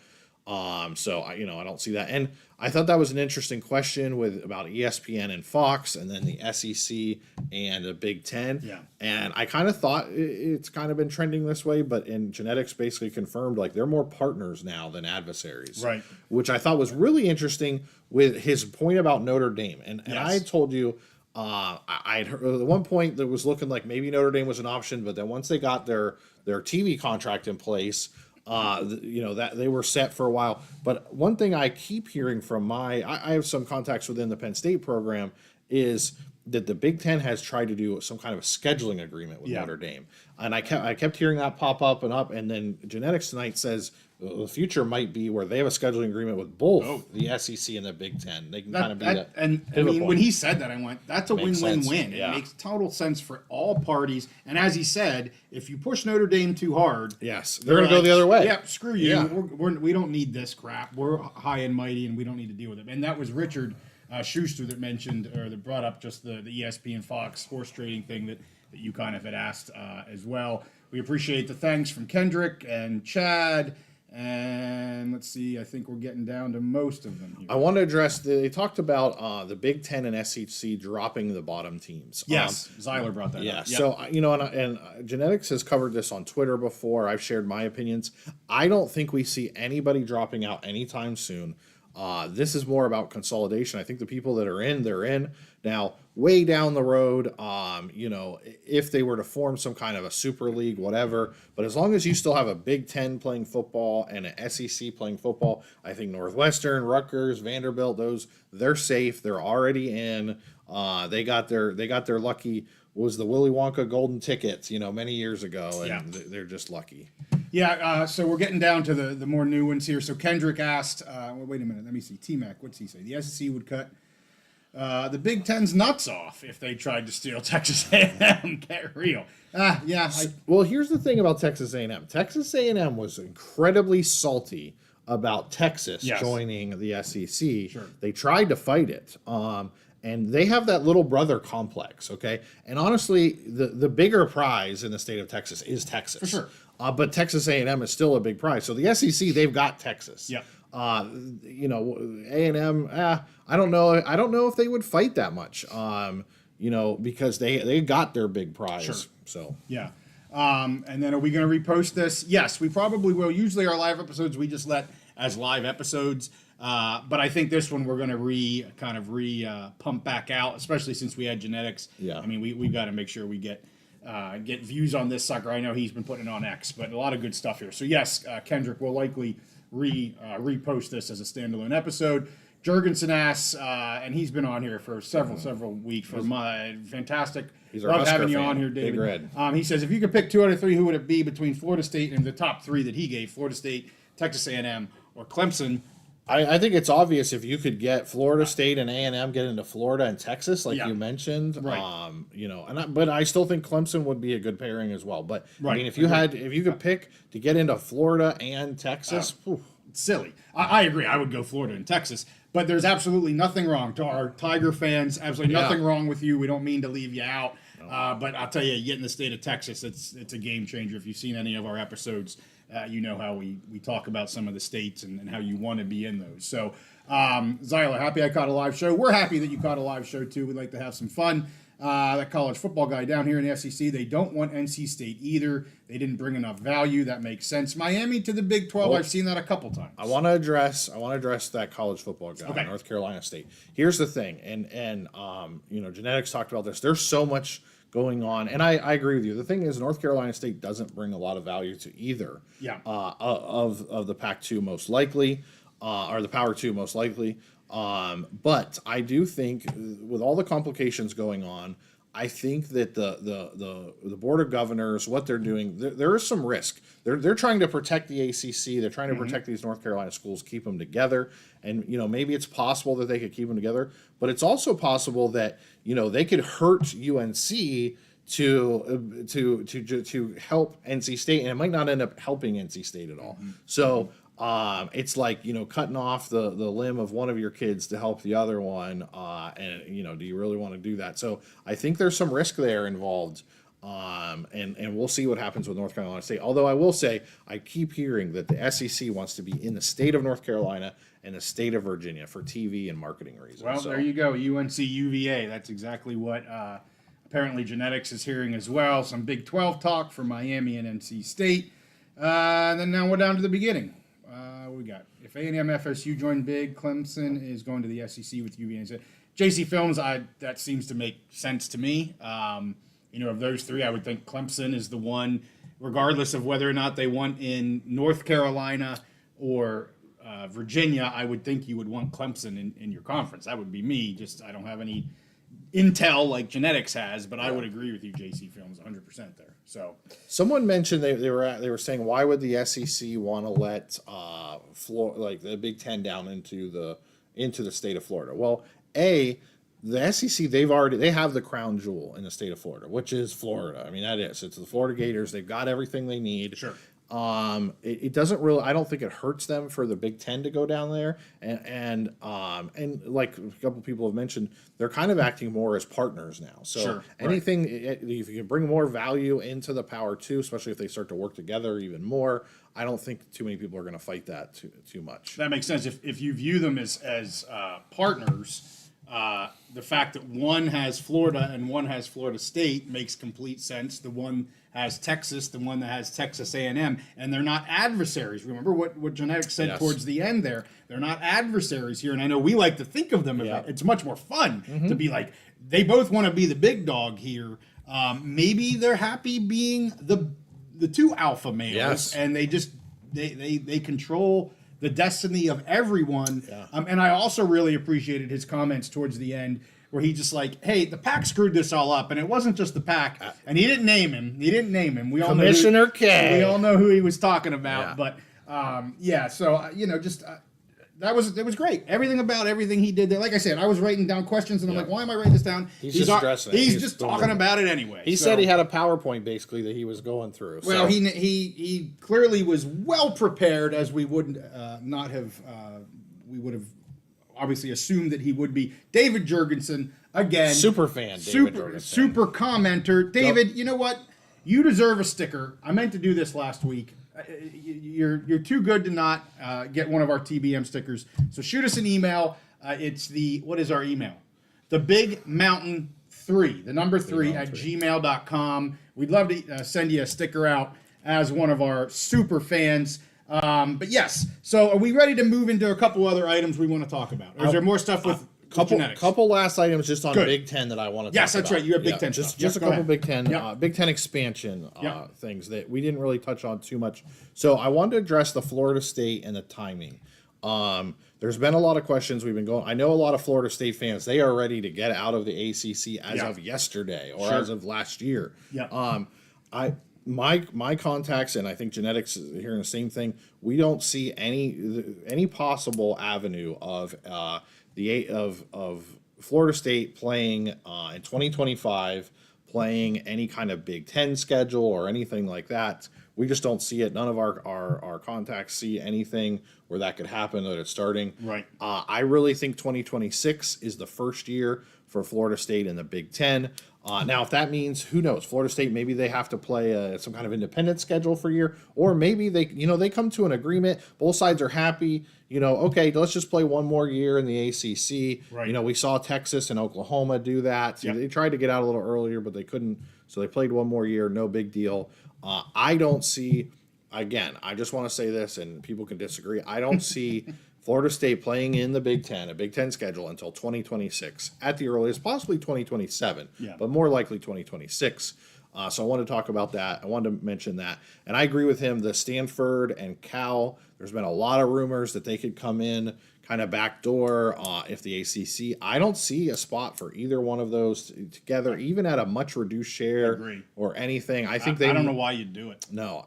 So I don't see that. And I thought that was an interesting question about ESPN and Fox, and then the SEC and the Big Ten. Yeah. And I kind of thought it's kind of been trending this way, but in Genetics basically confirmed they're more partners now than adversaries. Right. Which I thought was really interesting with his point about Notre Dame. And I told you I'd heard at one point that was looking like maybe Notre Dame was an option, but then once they got their TV contract in place, that they were set for a while. But one thing I keep hearing from I have some contacts within the Penn State program, is that the Big Ten has tried to do some kind of a scheduling agreement with Notre Dame. And I kept hearing that pop up, and then Genetics tonight says the future might be where they have a scheduling agreement with both the SEC and the Big Ten. They can kind of be that. And I mean, when he said that, I went, that's a win-win-win. Yeah. It makes total sense for all parties. And as he said, if you push Notre Dame too hard, they're going to go the other way. Yeah, screw you. Yeah. We don't need this crap. We're high and mighty, and we don't need to deal with it. And that was Richard Schuster that mentioned, or that brought up just the ESPN Fox horse trading thing that you kind of had asked as well. We appreciate the thanks from Kendrick and Chad. And let's see, I think we're getting down to most of them here. I want to address, they talked about the Big Ten and SEC dropping the bottom teams. Yes, Zeiler brought that up. Yeah, so, and Genetics has covered this on Twitter before. I've shared my opinions. I don't think we see anybody dropping out anytime soon. This is more about consolidation. I think the people that are in, they're in. Now, way down the road, if they were to form some kind of a super league, whatever, but as long as you still have a Big Ten playing football and an SEC playing football, I think Northwestern, Rutgers, Vanderbilt, they're safe. They're already in. They got their lucky, was the Willy Wonka golden tickets, many years ago, and they're just lucky. Yeah, so we're getting down to the more new ones here. So Kendrick asked, wait a minute, let me see. T-Mac, what's he say? The SEC would cut the Big Ten's nuts off if they tried to steal Texas A&M. Get real. Well, here's the thing about Texas A&M. Texas A&M was incredibly salty about Texas Yes. joining the SEC. Sure. They tried to fight it. And they have that little brother complex, okay? And honestly, the bigger prize in the state of Texas is Texas. For sure. But Texas A&M is still a big prize. So the SEC, they've got Texas. Yeah. You know, A&M, I don't know. I don't know if they would fight that much, you know, because they got their big prize. Sure. So, Yeah. And then are we going to repost this? Yes, we probably will. Usually our live episodes we just let as live episodes. But I think this one we're going to pump back out, especially since we had genetics. Yeah. I mean, we've got to make sure we get views on this sucker. I know he's been putting it on X, but a lot of good stuff here. So yes, Kendrick will likely repost this as a standalone episode. Jurgensen asks, and he's been on here for several weeks for my fantastic. He's our Love Husker having you fan. on here, David. Big Red. He says, if you could pick 2 out of 3, who would it be between Florida State and the top 3 that he gave? Florida State, Texas A&M, or Clemson? I think it's obvious if you could get Florida State and A&M get into Florida and Texas, like Yeah. you mentioned, Right. you know, but I still think Clemson would be a good pairing as well. But I Right. mean, if you could pick to get into Florida and Texas, whew, Silly. I agree. I would go Florida and Texas. But there's absolutely nothing wrong to our Tiger fans. Absolutely Yeah. nothing wrong with you. We don't mean to leave you out. But I'll tell you, you get in the state of Texas, it's a game changer. If you've seen any of our episodes, you know how we talk about some of the states and how you want to be in those. So, Zyla, happy I caught a live show. We're happy that you caught a live show, too. We'd like to have some fun. That college football guy down here in the SEC, they don't want NC State either. They didn't bring enough value. That makes sense. Miami to the Big 12, I've seen that a couple times. I want to address that college football guy, Okay. North Carolina State. Here's the thing, and you know, genetics talked about this. There's so much going on, and I agree with you. The thing is, North Carolina State doesn't bring a lot of value to either. Yeah. Of the Pac-2 most likely, or the Power 2 most likely. But I do think with all the complications going on, I think that the Board of Governors, what they're doing, there is some risk. They're trying to protect the ACC. They're trying to protect these North Carolina schools, keep them together. And, you know, maybe it's possible that they could keep them together, but it's also possible that, you know, they could hurt UNC to help NC State, and it might not end up helping NC State at all. So it's like, you know, cutting off the limb of one of your kids to help the other one, and, you know, do you really want to do that? So I think there's some risk there involved, and we'll see what happens with North Carolina State. Although I will say, I keep hearing that the SEC wants to be in the state of North Carolina and the state of Virginia for TV and marketing reasons. Well, So- there you go. UNC UVA. That's exactly what apparently genetics is hearing as well. Some Big 12 talk for Miami and NC State. And then now we're down to the beginning. What we got? If A&M FSU join big, Clemson is going to the SEC with UVA. JC Films, that seems to make sense to me. You know, of those 3, I would think Clemson is the one, regardless of whether or not they won in North Carolina or Virginia. I would think you would want Clemson in your conference. That would be me. Just I don't have any intel like genetics has, but I would agree with you, JC Films, 100% there. So someone mentioned they were saying, why would the SEC want to let like the Big Ten down into the state of Florida? Well, the SEC, they have the crown jewel in the state of Florida, which is Florida. I mean, it's the Florida Gators. They've got everything they need. Sure. It doesn't really. I don't think it hurts them for the Big Ten to go down there, and like a couple people have mentioned, they're kind of acting more as partners now. So Sure, anything, if you can bring more value into the Power 2, especially if they start to work together even more, I don't think too many people are going to fight that too much. that makes sense. If you view them as partners, the fact that one has Florida and one has Florida State makes complete sense. The one has Texas, the one that has Texas A&M, and they're not adversaries. Remember what genetics said Yes. towards the end there. They're not adversaries here, and I know we like to think of them as Yeah. it's much more fun to be like, they both want to be the big dog here. Maybe they're happy being the 2 alpha males, Yes. and they just they control the destiny of everyone. Yeah. And I also really appreciated his comments towards the end where he just like, hey, the Pack screwed this all up, and it wasn't just the Pack. And he didn't name him. We all Commissioner know K. We all know who he was talking about. Yeah. But yeah, so you know, just it was great. Everything about everything he did there. Like I said, I was writing down questions, and I'm like, why am I writing this down? He's just addressing it. He's just talking about it anyway. He said he had a PowerPoint basically that he was going through. Well, he clearly was well prepared, as we would not have. We would have obviously assumed that he would be. David Jurgensen, again, super fan. Super commenter. David, you know what? You deserve a sticker. I meant to do this last week. You're too good to not get one of our TBM stickers. So shoot us an email. What is our email? The Big Mountain 3, the number 3 at gmail.com. We'd love to send you a sticker out as one of our super fans. But yes, so are we ready to move into a couple other items we want to talk about? Or is there more stuff with genetics? Couple last items just on Big Ten that I want to talk about. Yes, that's right. You have Big Ten stuff. stuff. Just a couple Big Ten, Yep. Big Ten expansion things that we didn't really touch on too much. So I wanted to address the Florida State and the timing. There's been a lot of questions we've been going. I know a lot of Florida State fans, they are ready to get out of the ACC as of yesterday or as of last year. Yeah. My contacts, and I think Genetics is hearing the same thing. We don't see any possible avenue of Florida State playing in 2025, playing any kind of Big Ten schedule or anything like that. We just don't see it. None of our contacts see anything where that could happen, that it's starting. Right. I really think 2026 is the first year for Florida State in the Big Ten. Now, if that means, who knows? Florida State, maybe they have to play some kind of independent schedule for a year, or maybe they come to an agreement. Both sides are happy. Okay, let's just play one more year in the ACC. Right. We saw Texas and Oklahoma do that. Yep. They tried to get out a little earlier, but they couldn't. So they played one more year. No big deal. I don't see. Again, I just want to say this, and people can disagree. I don't see Florida State playing in the Big Ten, a Big Ten schedule, until 2026 at the earliest, possibly 2027, but more likely 2026. So I want to talk about that. I wanted to mention that. And I agree with him. The Stanford and Cal, there's been a lot of rumors that they could come in kind of backdoor if the ACC. I don't see a spot for either one of those together, even at a much reduced share or anything. I think I don't know why you'd do it. No,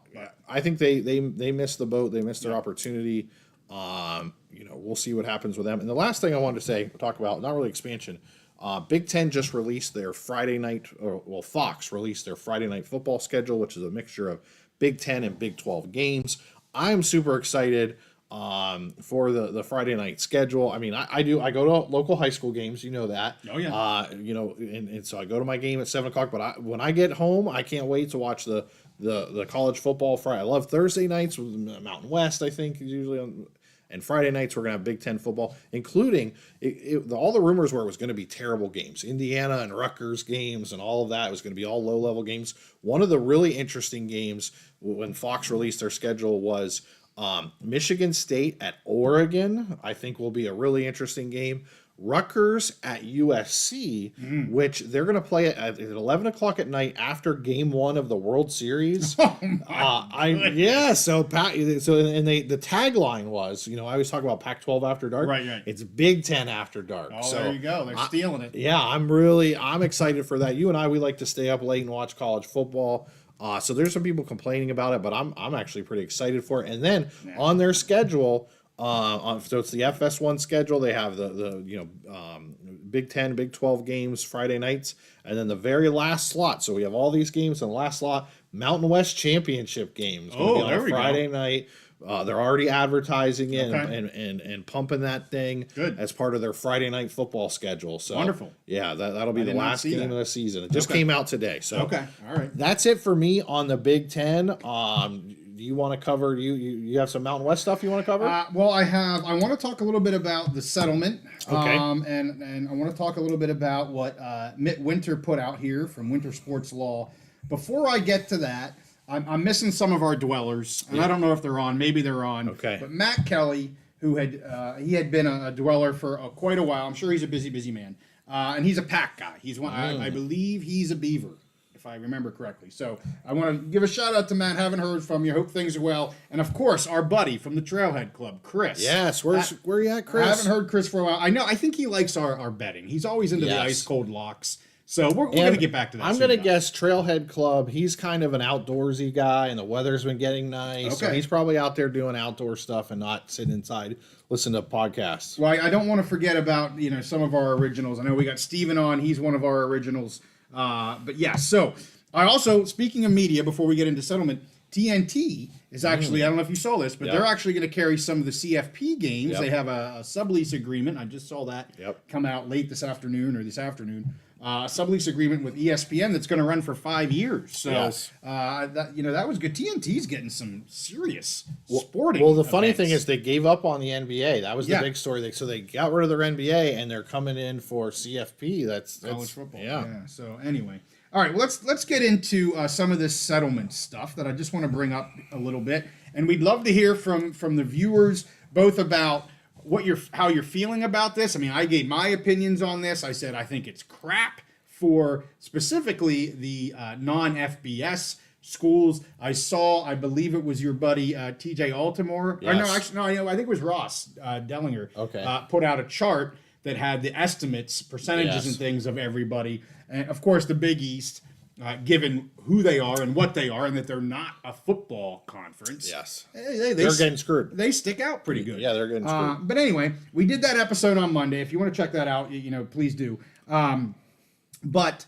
I think they missed the boat. They missed their opportunity. We'll see what happens with them. And the last thing I wanted to talk about, not really expansion. Big Ten just released their Friday night, Fox released their Friday night football schedule, which is a mixture of Big Ten and Big 12 games. I'm super excited for the Friday night schedule. I mean, I go to local high school games, that. Oh yeah. And so I go to my game at 7:00. But when I get home, I can't wait to watch the college football Friday. I love Thursday nights with Mountain West. I think is usually on. And Friday nights, we're going to have Big Ten football, including all the rumors were it was going to be terrible games. Indiana and Rutgers games and all of that. It was going to be all low-level games. One of the really interesting games when Fox released their schedule was Michigan State at Oregon. I think will be a really interesting game. Rutgers at USC, which they're going to play at 11 o'clock at night after Game 1 of the World Series. So the tagline was, I always talk about Pac-12 after dark. Right. It's Big Ten after dark. Oh, so there you go. They're stealing it. Yeah, I'm excited for that. You and I, we like to stay up late and watch college football. So there's some people complaining about it, but I'm actually pretty excited for it. And then on their schedule. So it's the FS1 schedule. They have the Big 10, Big 12 games Friday nights, and then the very last slot. So we have all these games, and the last slot, Mountain West Championship games. Going to be on a Friday night. They're already advertising it and pumping that thing as part of their Friday night football schedule. So wonderful. Yeah, that'll be the last game of the season. It just came out today. So all right. That's it for me on the Big Ten. Do you want to cover? You have some Mountain West stuff you want to cover? I want to talk a little bit about the settlement. Okay. And I want to talk a little bit about what Mitt Winter put out here from Winter Sports Law. Before I get to that, I'm missing some of our dwellers, and I don't know if they're on. Maybe they're on. Okay. But Matt Kelly, who had been a dweller for quite a while. I'm sure he's a busy man, and he's a pack guy. He's one. I believe he's a Beaver, if I remember correctly. So I want to give a shout out to Matt. Haven't heard from you. Hope things are well. And of course, our buddy from the Trailhead Club, Chris. Yes, where you at, Chris? I haven't heard Chris for a while. I think he likes our betting. He's always into the ice cold locks. So we're going to get back to that. I'm going to guess Trailhead Club. He's kind of an outdoorsy guy, and the weather's been getting nice. Okay. So he's probably out there doing outdoor stuff and not sitting inside listening to podcasts. Well, I don't want to forget about some of our originals. I know we got Steven on. He's one of our originals. But yeah, so I also, speaking of media, before we get into settlement, TNT is actually, I don't know if you saw this, but they're actually going to carry some of the CFP games. They have a sublease agreement. I just saw that come out late this afternoon or this afternoon. Sublease agreement with ESPN that's going to run for 5 years. So that was good. TNT's getting some serious sporting. Well, the funny thing is they gave up on the NBA. That was the big story. So they got rid of their NBA and they're coming in for CFP. That's college football. Yeah. So anyway, all right. Well, let's get into some of this settlement stuff that I just want to bring up a little bit, and we'd love to hear from the viewers both about how you're feeling about this. I mean, I gave my opinions on this. I said I think it's crap for specifically the non-FBS schools. I believe it was your buddy TJ Altimore. Yes. No, I think it was Ross Dellinger. Okay. Put out a chart that had the estimates, percentages, and things of everybody. And of course, the Big East, given who they are and what they are, and that they're not a football conference. Yes. They're getting screwed. They stick out pretty good. Yeah, they're getting screwed. But anyway, we did that episode on Monday. If you want to check that out, please do. But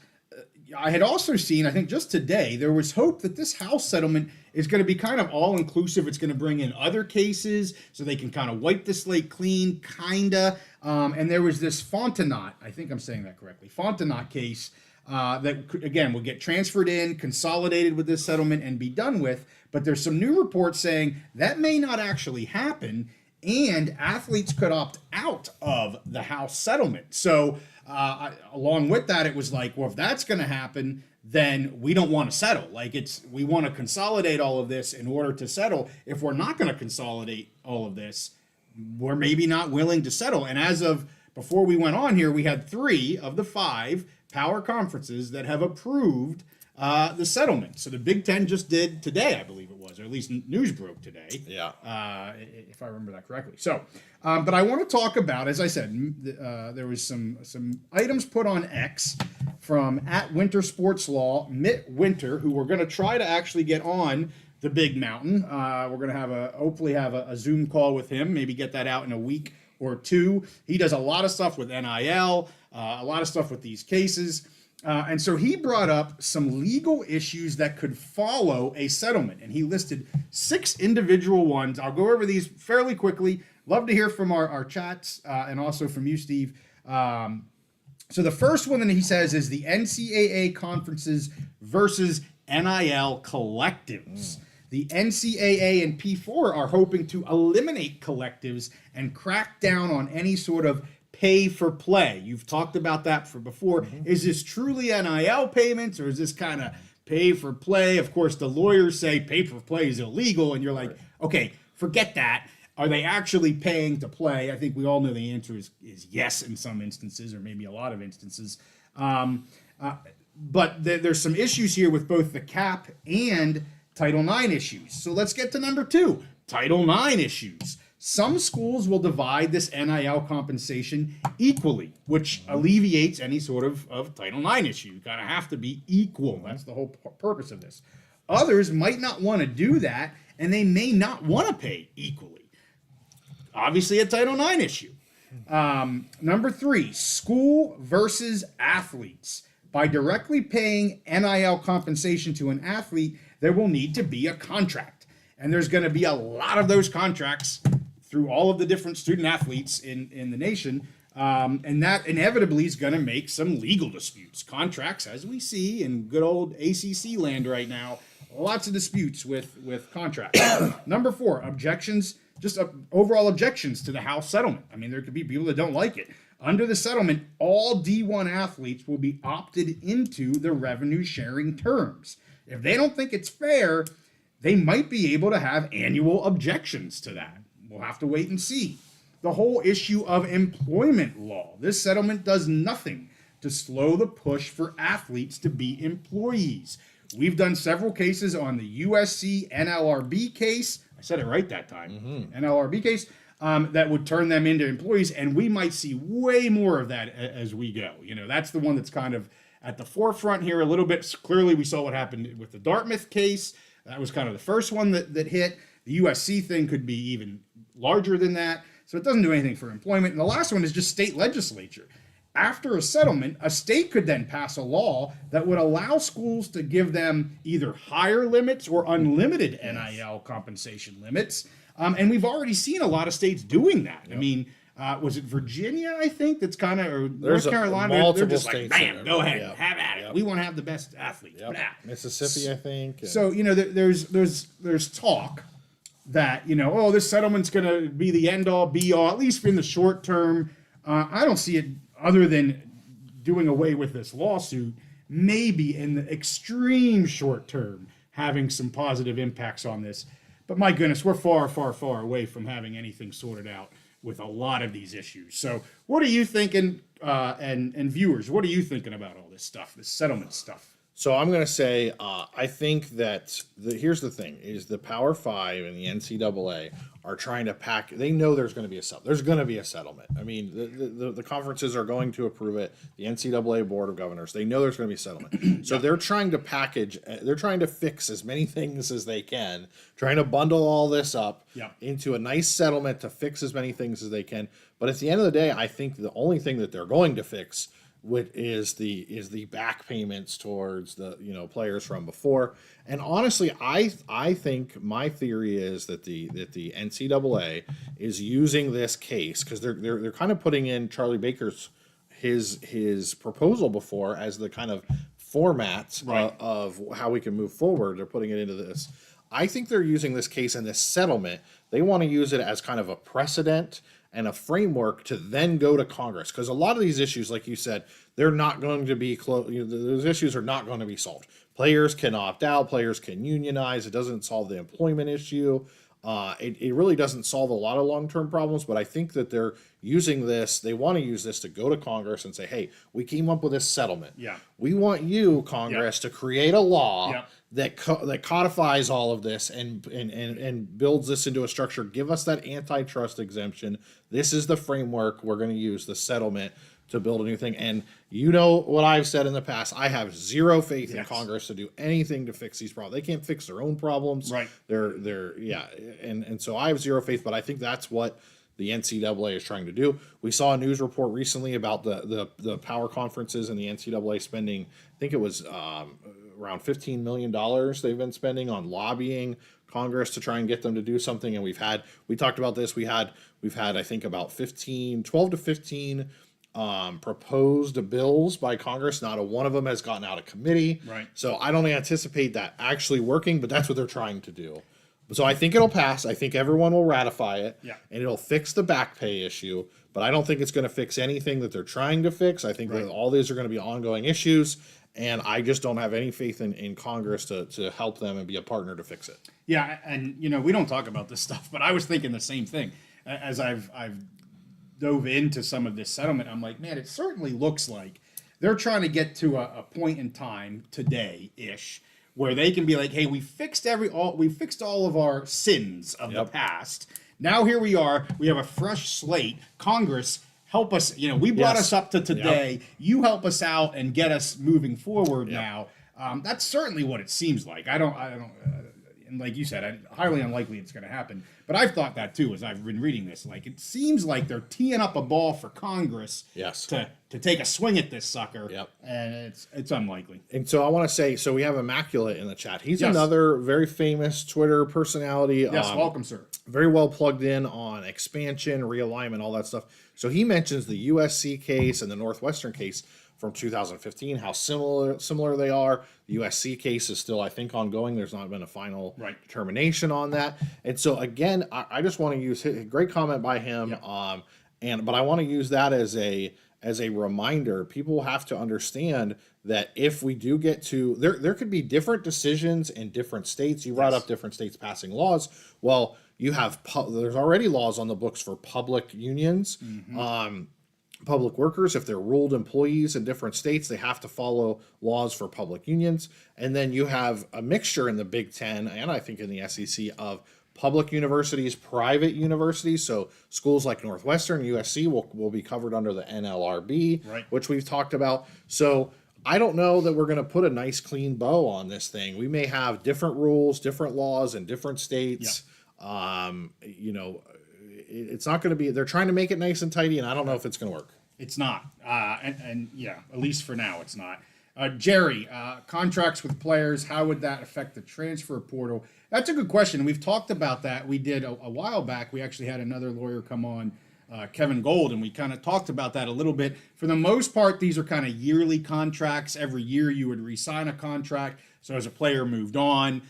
I had also seen, I think just today, there was hope that this House settlement is going to be kind of all-inclusive. It's going to bring in other cases so they can kind of wipe the slate clean, kind of. And there was this Fontenot, I think I'm saying that correctly, Fontenot case that, again, will get transferred in, consolidated with this settlement, and be done with. But there's some new reports saying that may not actually happen, and athletes could opt out of the House settlement. So along with that, it was like, well, if that's going to happen, then we don't want to settle. We want to consolidate all of this in order to settle. If we're not going to consolidate all of this, we're maybe not willing to settle. And as of before we went on here, we had 3 of the 5 power conferences that have approved the settlement. So the Big Ten just did today, I believe it was, or at least news broke today. Yeah. If I remember that correctly. So, but I want to talk about, as I said, there was some items put on X from @Winter Sports Law, Mitt Winter, who we're going to try to actually get on the Big Mountain. We're going to hopefully have a Zoom call with him, maybe get that out in a week or 2. He does a lot of stuff with NIL, a lot of stuff with these cases. And so he brought up some legal issues that could follow a settlement. And he listed 6 individual ones. I'll go over these fairly quickly. Love to hear from our chats and also from you, Steve. So the first one that he says is the NCAA conferences versus NIL collectives. The NCAA and P4 are hoping to eliminate collectives and crack down on any sort of pay for play. You've talked about that before. Mm-hmm. Is this truly NIL payments, or is this kind of pay for play? Of course, the lawyers say pay for play is illegal, and you're like, okay, forget that. Are they actually paying to play? I think we all know the answer is yes in some instances, or maybe a lot of instances. But there's some issues here with both the cap and Title IX issues. So let's get to number 2, Title IX issues. Some schools will divide this NIL compensation equally, which alleviates any sort of Title IX issue. You kind of have to be equal. That's the whole purpose of this. Others might not want to do that, and they may not want to pay equally. Obviously, a Title IX issue. Number 3, school versus athletes. By directly paying NIL compensation to an athlete, there will need to be a contract. And there's going to be a lot of those contracts through all of the different student athletes in the nation. And that inevitably is going to make some legal disputes. Contracts, as we see in good old ACC land right now, lots of disputes with contracts. Number 4, objections, just overall objections to the House settlement. I mean, there could be people that don't like it. Under the settlement, all D1 athletes will be opted into the revenue sharing terms. If they don't think it's fair, they might be able to have annual objections to that. We'll have to wait and see. The whole issue of employment law. This settlement does nothing to slow the push for athletes to be employees. We've done several cases on the USC NLRB case. I said it right that time. Mm-hmm. NLRB case. That would turn them into employees, and we might see way more of that as we go. That's the one that's kind of at the forefront here a little bit. Clearly, we saw what happened with the Dartmouth case. That was kind of the first one that hit. The USC thing could be even larger than that. So it doesn't do anything for employment. And the last one is just state legislature. After a settlement, a state could then pass a law that would allow schools to give them either higher limits or unlimited NIL compensation limits. And we've already seen a lot of states doing that. Yep. I mean, was it Virginia, I think, that's kind of, or North Carolina? They're just like, bam, go ahead, have at it. We want to have the best athletes. Mississippi, I think. So, there's talk that, this settlement's going to be the end-all, be-all, at least in the short term. I don't see it other than doing away with this lawsuit, maybe in the extreme short term, having some positive impacts on this. But my goodness, we're far, far, far away from having anything sorted out with a lot of these issues. So what are you thinking, and viewers, what are you thinking about all this stuff, this settlement stuff? So I'm going to say, I think that here's the thing, is the Power Five and the NCAA are trying to pack, they know there's going to be a settlement. There's going to be a settlement. I mean, the conferences are going to approve it. The NCAA Board of Governors, they know there's going to be a settlement. So they're trying to package, they're trying to fix as many things as they can, trying to bundle all this up into a nice settlement to fix as many things as they can. But at the end of the day, I think the only thing that they're going to fix is the back payments towards the players from before. And honestly, I think my theory is that the NCAA is using this case because they're kind of putting in Charlie Baker's his proposal before as the kind of format of how we can move forward. They're putting it into this. I think they're using this case and this settlement. They want to use it as kind of a precedent and a framework to then go to Congress. Because a lot of these issues, like you said, they're not going to be those issues are not going to be solved. Players can opt out, players can unionize. It doesn't solve the employment issue. It really doesn't solve a lot of long-term problems, but I think that they're using this, they want to use this to go to Congress and say, hey, we came up with this settlement. Yeah. We want you, Congress, to create a law that codifies all of this and builds this into a structure. Give us that antitrust exemption. This is the framework we're going to use, the settlement, to build a new thing. And you know what I've said in the past, I have zero faith in Congress to do anything to fix these problems. They can't fix their own problems. Right. And so I have zero faith, but I think that's what the NCAA is trying to do. We saw a news report recently about the power conferences and the NCAA spending, I think it was around $15 million they've been spending on lobbying Congress to try and get them to do something. And we talked about this, we've had I think about 12 to 15 proposed bills by Congress. Not a one of them has gotten out of committee. Right. So I don't anticipate that actually working, but that's what they're trying to do. So I think it'll pass. I think everyone will ratify it. Yeah. And it'll fix the back pay issue. But I don't think it's going to fix anything that they're trying to fix. I think that all these are going to be ongoing issues. And I just don't have any faith in Congress to help them and be a partner to fix it. Yeah, and we don't talk about this stuff, but I was thinking the same thing. As I've dove into some of this settlement, I'm like, man, it certainly looks like they're trying to get to a point in time today-ish where they can be like, hey, we fixed all of our sins of the past. Now here we are. We have a fresh slate. Congress, help us. We brought us up to today. You help us out and get us moving forward now. That's certainly what it seems like. I don't. And like you said, highly unlikely it's going to happen. But I've thought that too as I've been reading this. Like, it seems like they're teeing up a ball for Congress to take a swing at this sucker. Yep. And it's unlikely. And so I want to say, so we have Immaculate in the chat. He's another very famous Twitter personality. Yes, welcome, sir. Very well plugged in on expansion, realignment, all that stuff. So he mentions the USC case and the Northwestern case from 2015, how similar they are. The USC case is still, I think, ongoing. There's not been a final determination on that. And so, again, I just want to use a great comment by him. But I want to use that as a reminder. People have to understand that if we do get to, there could be different decisions in different states. You brought up different states passing laws. Well, you have, there's already laws on the books for public unions. Public workers, if they're ruled employees in different states, they have to follow laws for public unions. And then you have a mixture in the Big Ten, and I think in the SEC, of public universities, private universities. So schools like Northwestern, USC will be covered under the NLRB, which we've talked about. So I don't know that we're going to put a nice clean bow on this thing. We may have different rules, different laws in different states. You know, it's not going to be, they're trying to make it nice and tidy, and I don't know if it's going to work. It's not. And yeah, at least for now, it's not. Jerry, contracts with players, how would that affect the transfer portal? That's a good question. We've talked about that. We did a while back. We actually had another lawyer come on, Kevin Gold, and we kind of talked about that a little bit. For the most part, these are kind of yearly contracts. Every year you would re-sign a contract. So as a player moved on,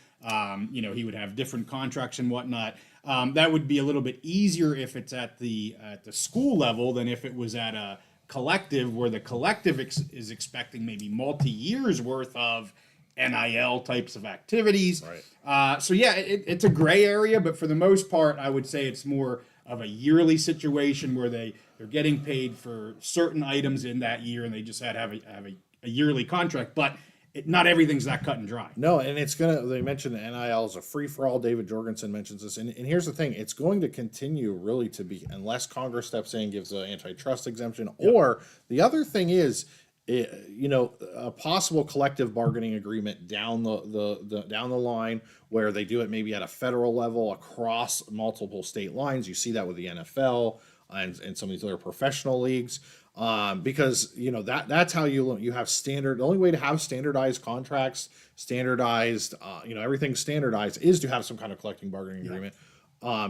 you know, he would have different contracts and whatnot. That would be a little bit easier if it's at the school level than if it was at a collective, where the collective is expecting maybe multi-years worth of NIL types of activities. Right. So yeah, it's a gray area, but for the most part, I would say it's more of a yearly situation where they're getting paid for certain items in that year, and they just have a yearly contract. But not everything's that cut and dry. No, and they mentioned the NIL is a free-for-all. David Jorgensen mentions this. And here's the thing, it's going to continue really to be, unless Congress steps in and gives an antitrust exemption. Yep. Or the other thing is, you know, a possible collective bargaining agreement down the line, where they do it maybe at a federal level across multiple state lines. You see that with the NFL and some of these other professional leagues. Because you know that's how you have standard. The only way to have standardized contracts, standardized, you know, everything's standardized, is to have some kind of collective bargaining agreement.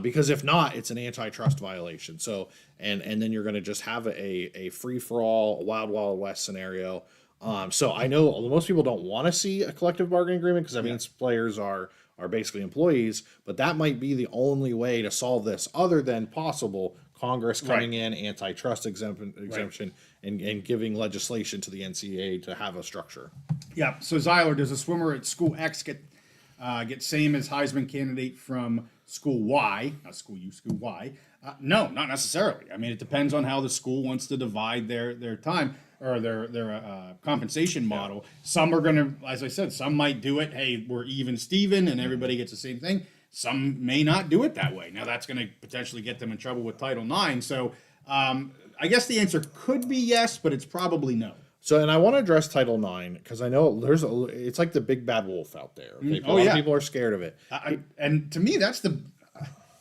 Because if not, it's an antitrust violation. So and then you're going to just have a free for all, a wild west scenario. So I know most people don't want to see a collective bargaining agreement, because that means players are basically employees. But that might be the only way to solve this, other than possible Congress coming in, antitrust exemption, and giving legislation to the NCAA to have a structure. Yeah. So Zyler, does a swimmer at school X get same as Heisman candidate from school Y, not school U, school Y? No, not necessarily. I mean, it depends on how the school wants to divide their time or their compensation model. Some are going to, as I said, some might do it. Hey, we're even Steven and everybody gets the same thing. Some may not do it that way. Now, that's going to potentially get them in trouble with Title IX. So I guess the answer could be yes, but it's probably no. So, and I want to address Title IX, because I know it's like the big bad wolf out there. Okay? A lot of people are scared of it. And to me, that's the,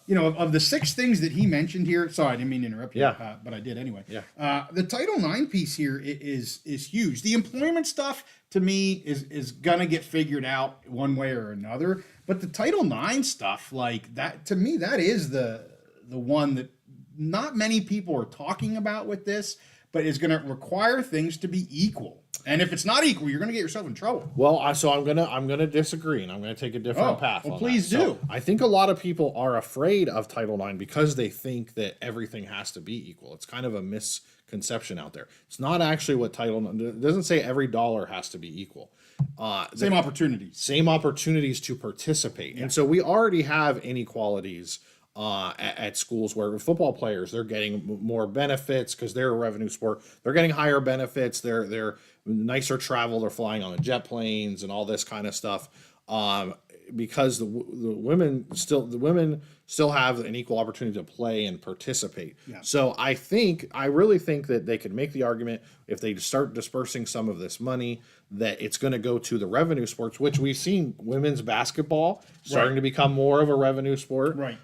you know, of the 6 things that he mentioned here. Sorry, I didn't mean to interrupt you, but I did anyway. Yeah. The Title IX piece here is huge. The employment stuff, to me, is gonna get figured out one way or another. But the Title IX stuff, like that, to me, that is the one that not many people are talking about with this, but is going to require things to be equal. And if it's not equal, you're going to get yourself in trouble. Well, so I'm gonna disagree, and I'm gonna take a different path. Well, please do. So I think a lot of people are afraid of Title IX because they think that everything has to be equal. It's kind of a misconception out there. It's not actually what Title IX, it doesn't say every dollar has to be equal. Same opportunities. Same opportunities to participate. And so we already have inequalities at schools where football players, they're getting more benefits because they're a revenue sport. They're getting higher benefits. They're nicer travel. They're flying on the jet planes and all this kind of stuff. Because the women still have an equal opportunity to play and participate. Yeah. So I really think that they could make the argument, if they start dispersing some of this money, that it's going to go to the revenue sports, which we've seen women's basketball starting to become more of a revenue sport. Right.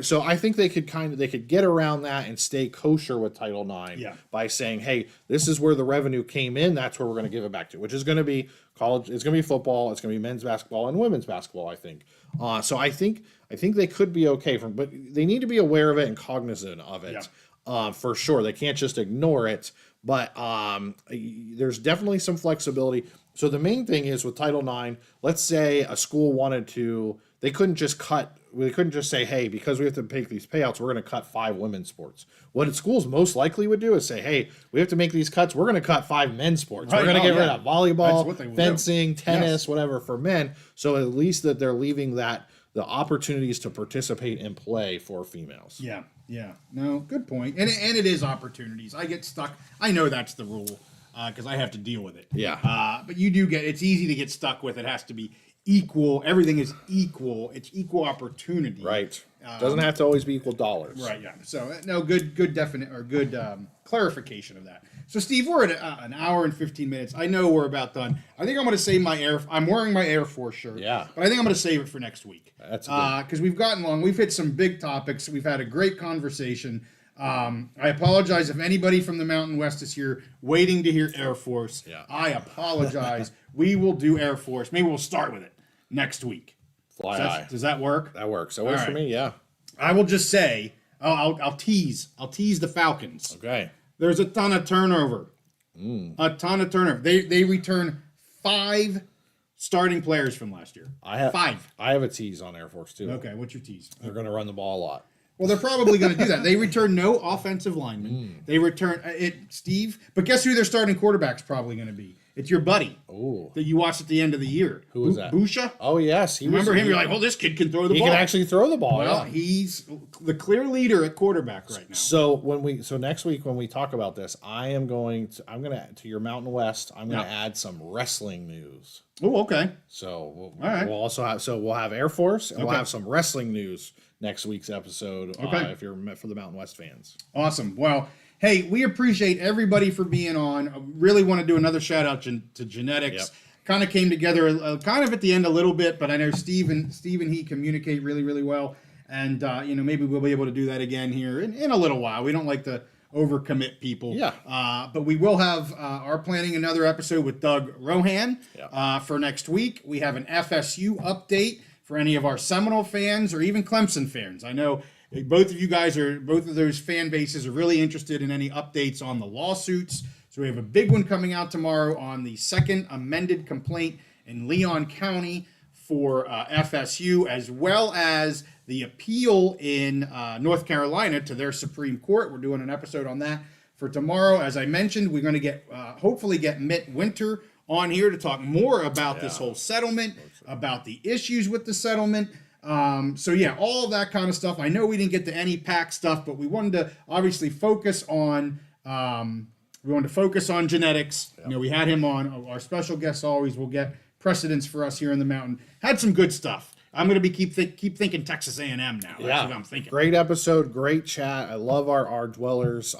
So I think they could get around that and stay kosher with Title IX by saying, hey, this is where the revenue came in. That's where we're going to give it back to, which is going to be college. It's going to be football. It's going to be men's basketball and women's basketball, I think. So I think they could be okay but they need to be aware of it and cognizant of it. For sure. They can't just ignore it, but there's definitely some flexibility. So the main thing is with Title IX, let's say a school wanted to, they couldn't just say, hey, because we have to pay these payouts, we're going to cut 5 women's sports. What schools most likely would do is say, hey, we have to make these cuts, we're going to cut 5 men's sports. We're going to get rid of volleyball, fencing, tennis, whatever for men. So at least that they're leaving the opportunities to participate and play for females. Yeah. No, good point. And it is opportunities. I get stuck. I know that's the rule because I have to deal with it. Yeah. But you do it's easy to get stuck with. It has to be equal. Everything is equal. It's equal opportunity. Right. Doesn't have to always be equal dollars. Right. Yeah. So no, good clarification of that. So, Steve, we're at an hour and 15 minutes. I know we're about done. I think I'm going to save I'm wearing my Air Force shirt. Yeah. But I think I'm going to save it for next week. That's good. Because we've gotten long. We've hit some big topics. We've had a great conversation. I apologize if anybody from the Mountain West is here waiting to hear Air Force. Yeah. I apologize. We will do Air Force. Maybe we'll start with it next week. Fly high. Does that work? That works. That works for me, yeah. I will just say, I'll tease the Falcons. Okay. There's a ton of turnover. A ton of turnover. They return 5 starting players from last year. 5. I have a tease on Air Force too. Okay, what's your tease? They're going to run the ball a lot. Well, they're probably going to do that. They return no offensive linemen. They return Steve. But guess who their starting quarterback's probably going to be? It's your buddy that you watched at the end of the year. Who was that? Busha? Oh, yes. Remember him? You're like, well, this kid can throw the ball. He can actually throw the ball. Well, yeah. he's the clear leader at quarterback right now. So next week when we talk about this, I'm going to your Mountain West. I'm going to add some wrestling news. Oh, okay. So right. we'll also have Air Force and we'll have some wrestling news next week's episode. If you're for the Mountain West fans. Awesome. Well, hey, we appreciate everybody for being on. I really want to do another shout out to Genetics. Yep. Kind of came together kind of at the end a little bit, but I know Steve and he communicate really, really well. And, maybe we'll be able to do that again here in a little while. We don't like to overcommit people. Yeah. But we will have, are planning another episode with Doug Rohan Yeah. For next week. We have an FSU update for any of our Seminole fans or even Clemson fans. I know both of those fan bases are really interested in any updates on the lawsuits. So we have a big one coming out tomorrow on the second amended complaint in Leon County for FSU, as well as the appeal in North Carolina to their Supreme Court. We're doing an episode on that for tomorrow. As I mentioned, we're going to hopefully get Mitt Winter on here to talk more about this whole settlement, about the issues with the settlement. All of that kind of stuff. I know we didn't get to any PAC stuff, but we wanted to obviously focus on genetics. Yep. We had him on. Our special guests always will get precedence for us here in the mountain. Had some good stuff. I'm going to keep thinking Texas A&M now. That's what I'm thinking. Great episode, great chat. I love our dwellers.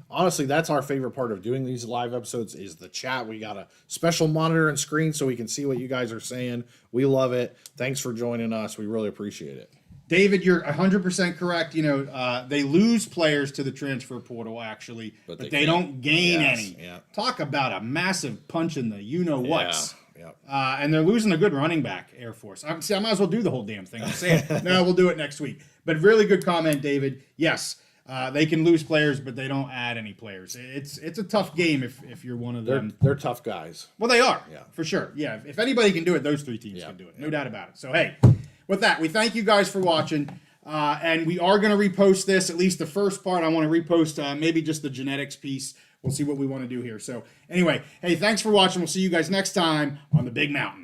Honestly, that's our favorite part of doing these live episodes is the chat. We got a special monitor and screen so we can see what you guys are saying. We love it. Thanks for joining us. We really appreciate it. David, you're 100% correct. They lose players to the transfer portal, actually, but they don't gain any. Yeah. Talk about a massive punch in the you-know-whats. Yeah. And they're losing a good running back, Air Force. I might as well do the whole damn thing. I'm saying, no, we'll do it next week. But really good comment, David. Yes, they can lose players, but they don't add any players. It's a tough game if you're one of them. They're tough guys. Well, they are, yeah, for sure. Yeah, if anybody can do it, those 3 teams can do it. No doubt about it. So, hey, with that, we thank you guys for watching. And we are going to repost this, at least the first part. I want to repost maybe just the genetics piece. We'll see what we want to do here. So anyway, hey, thanks for watching. We'll see you guys next time on the Big Mountain.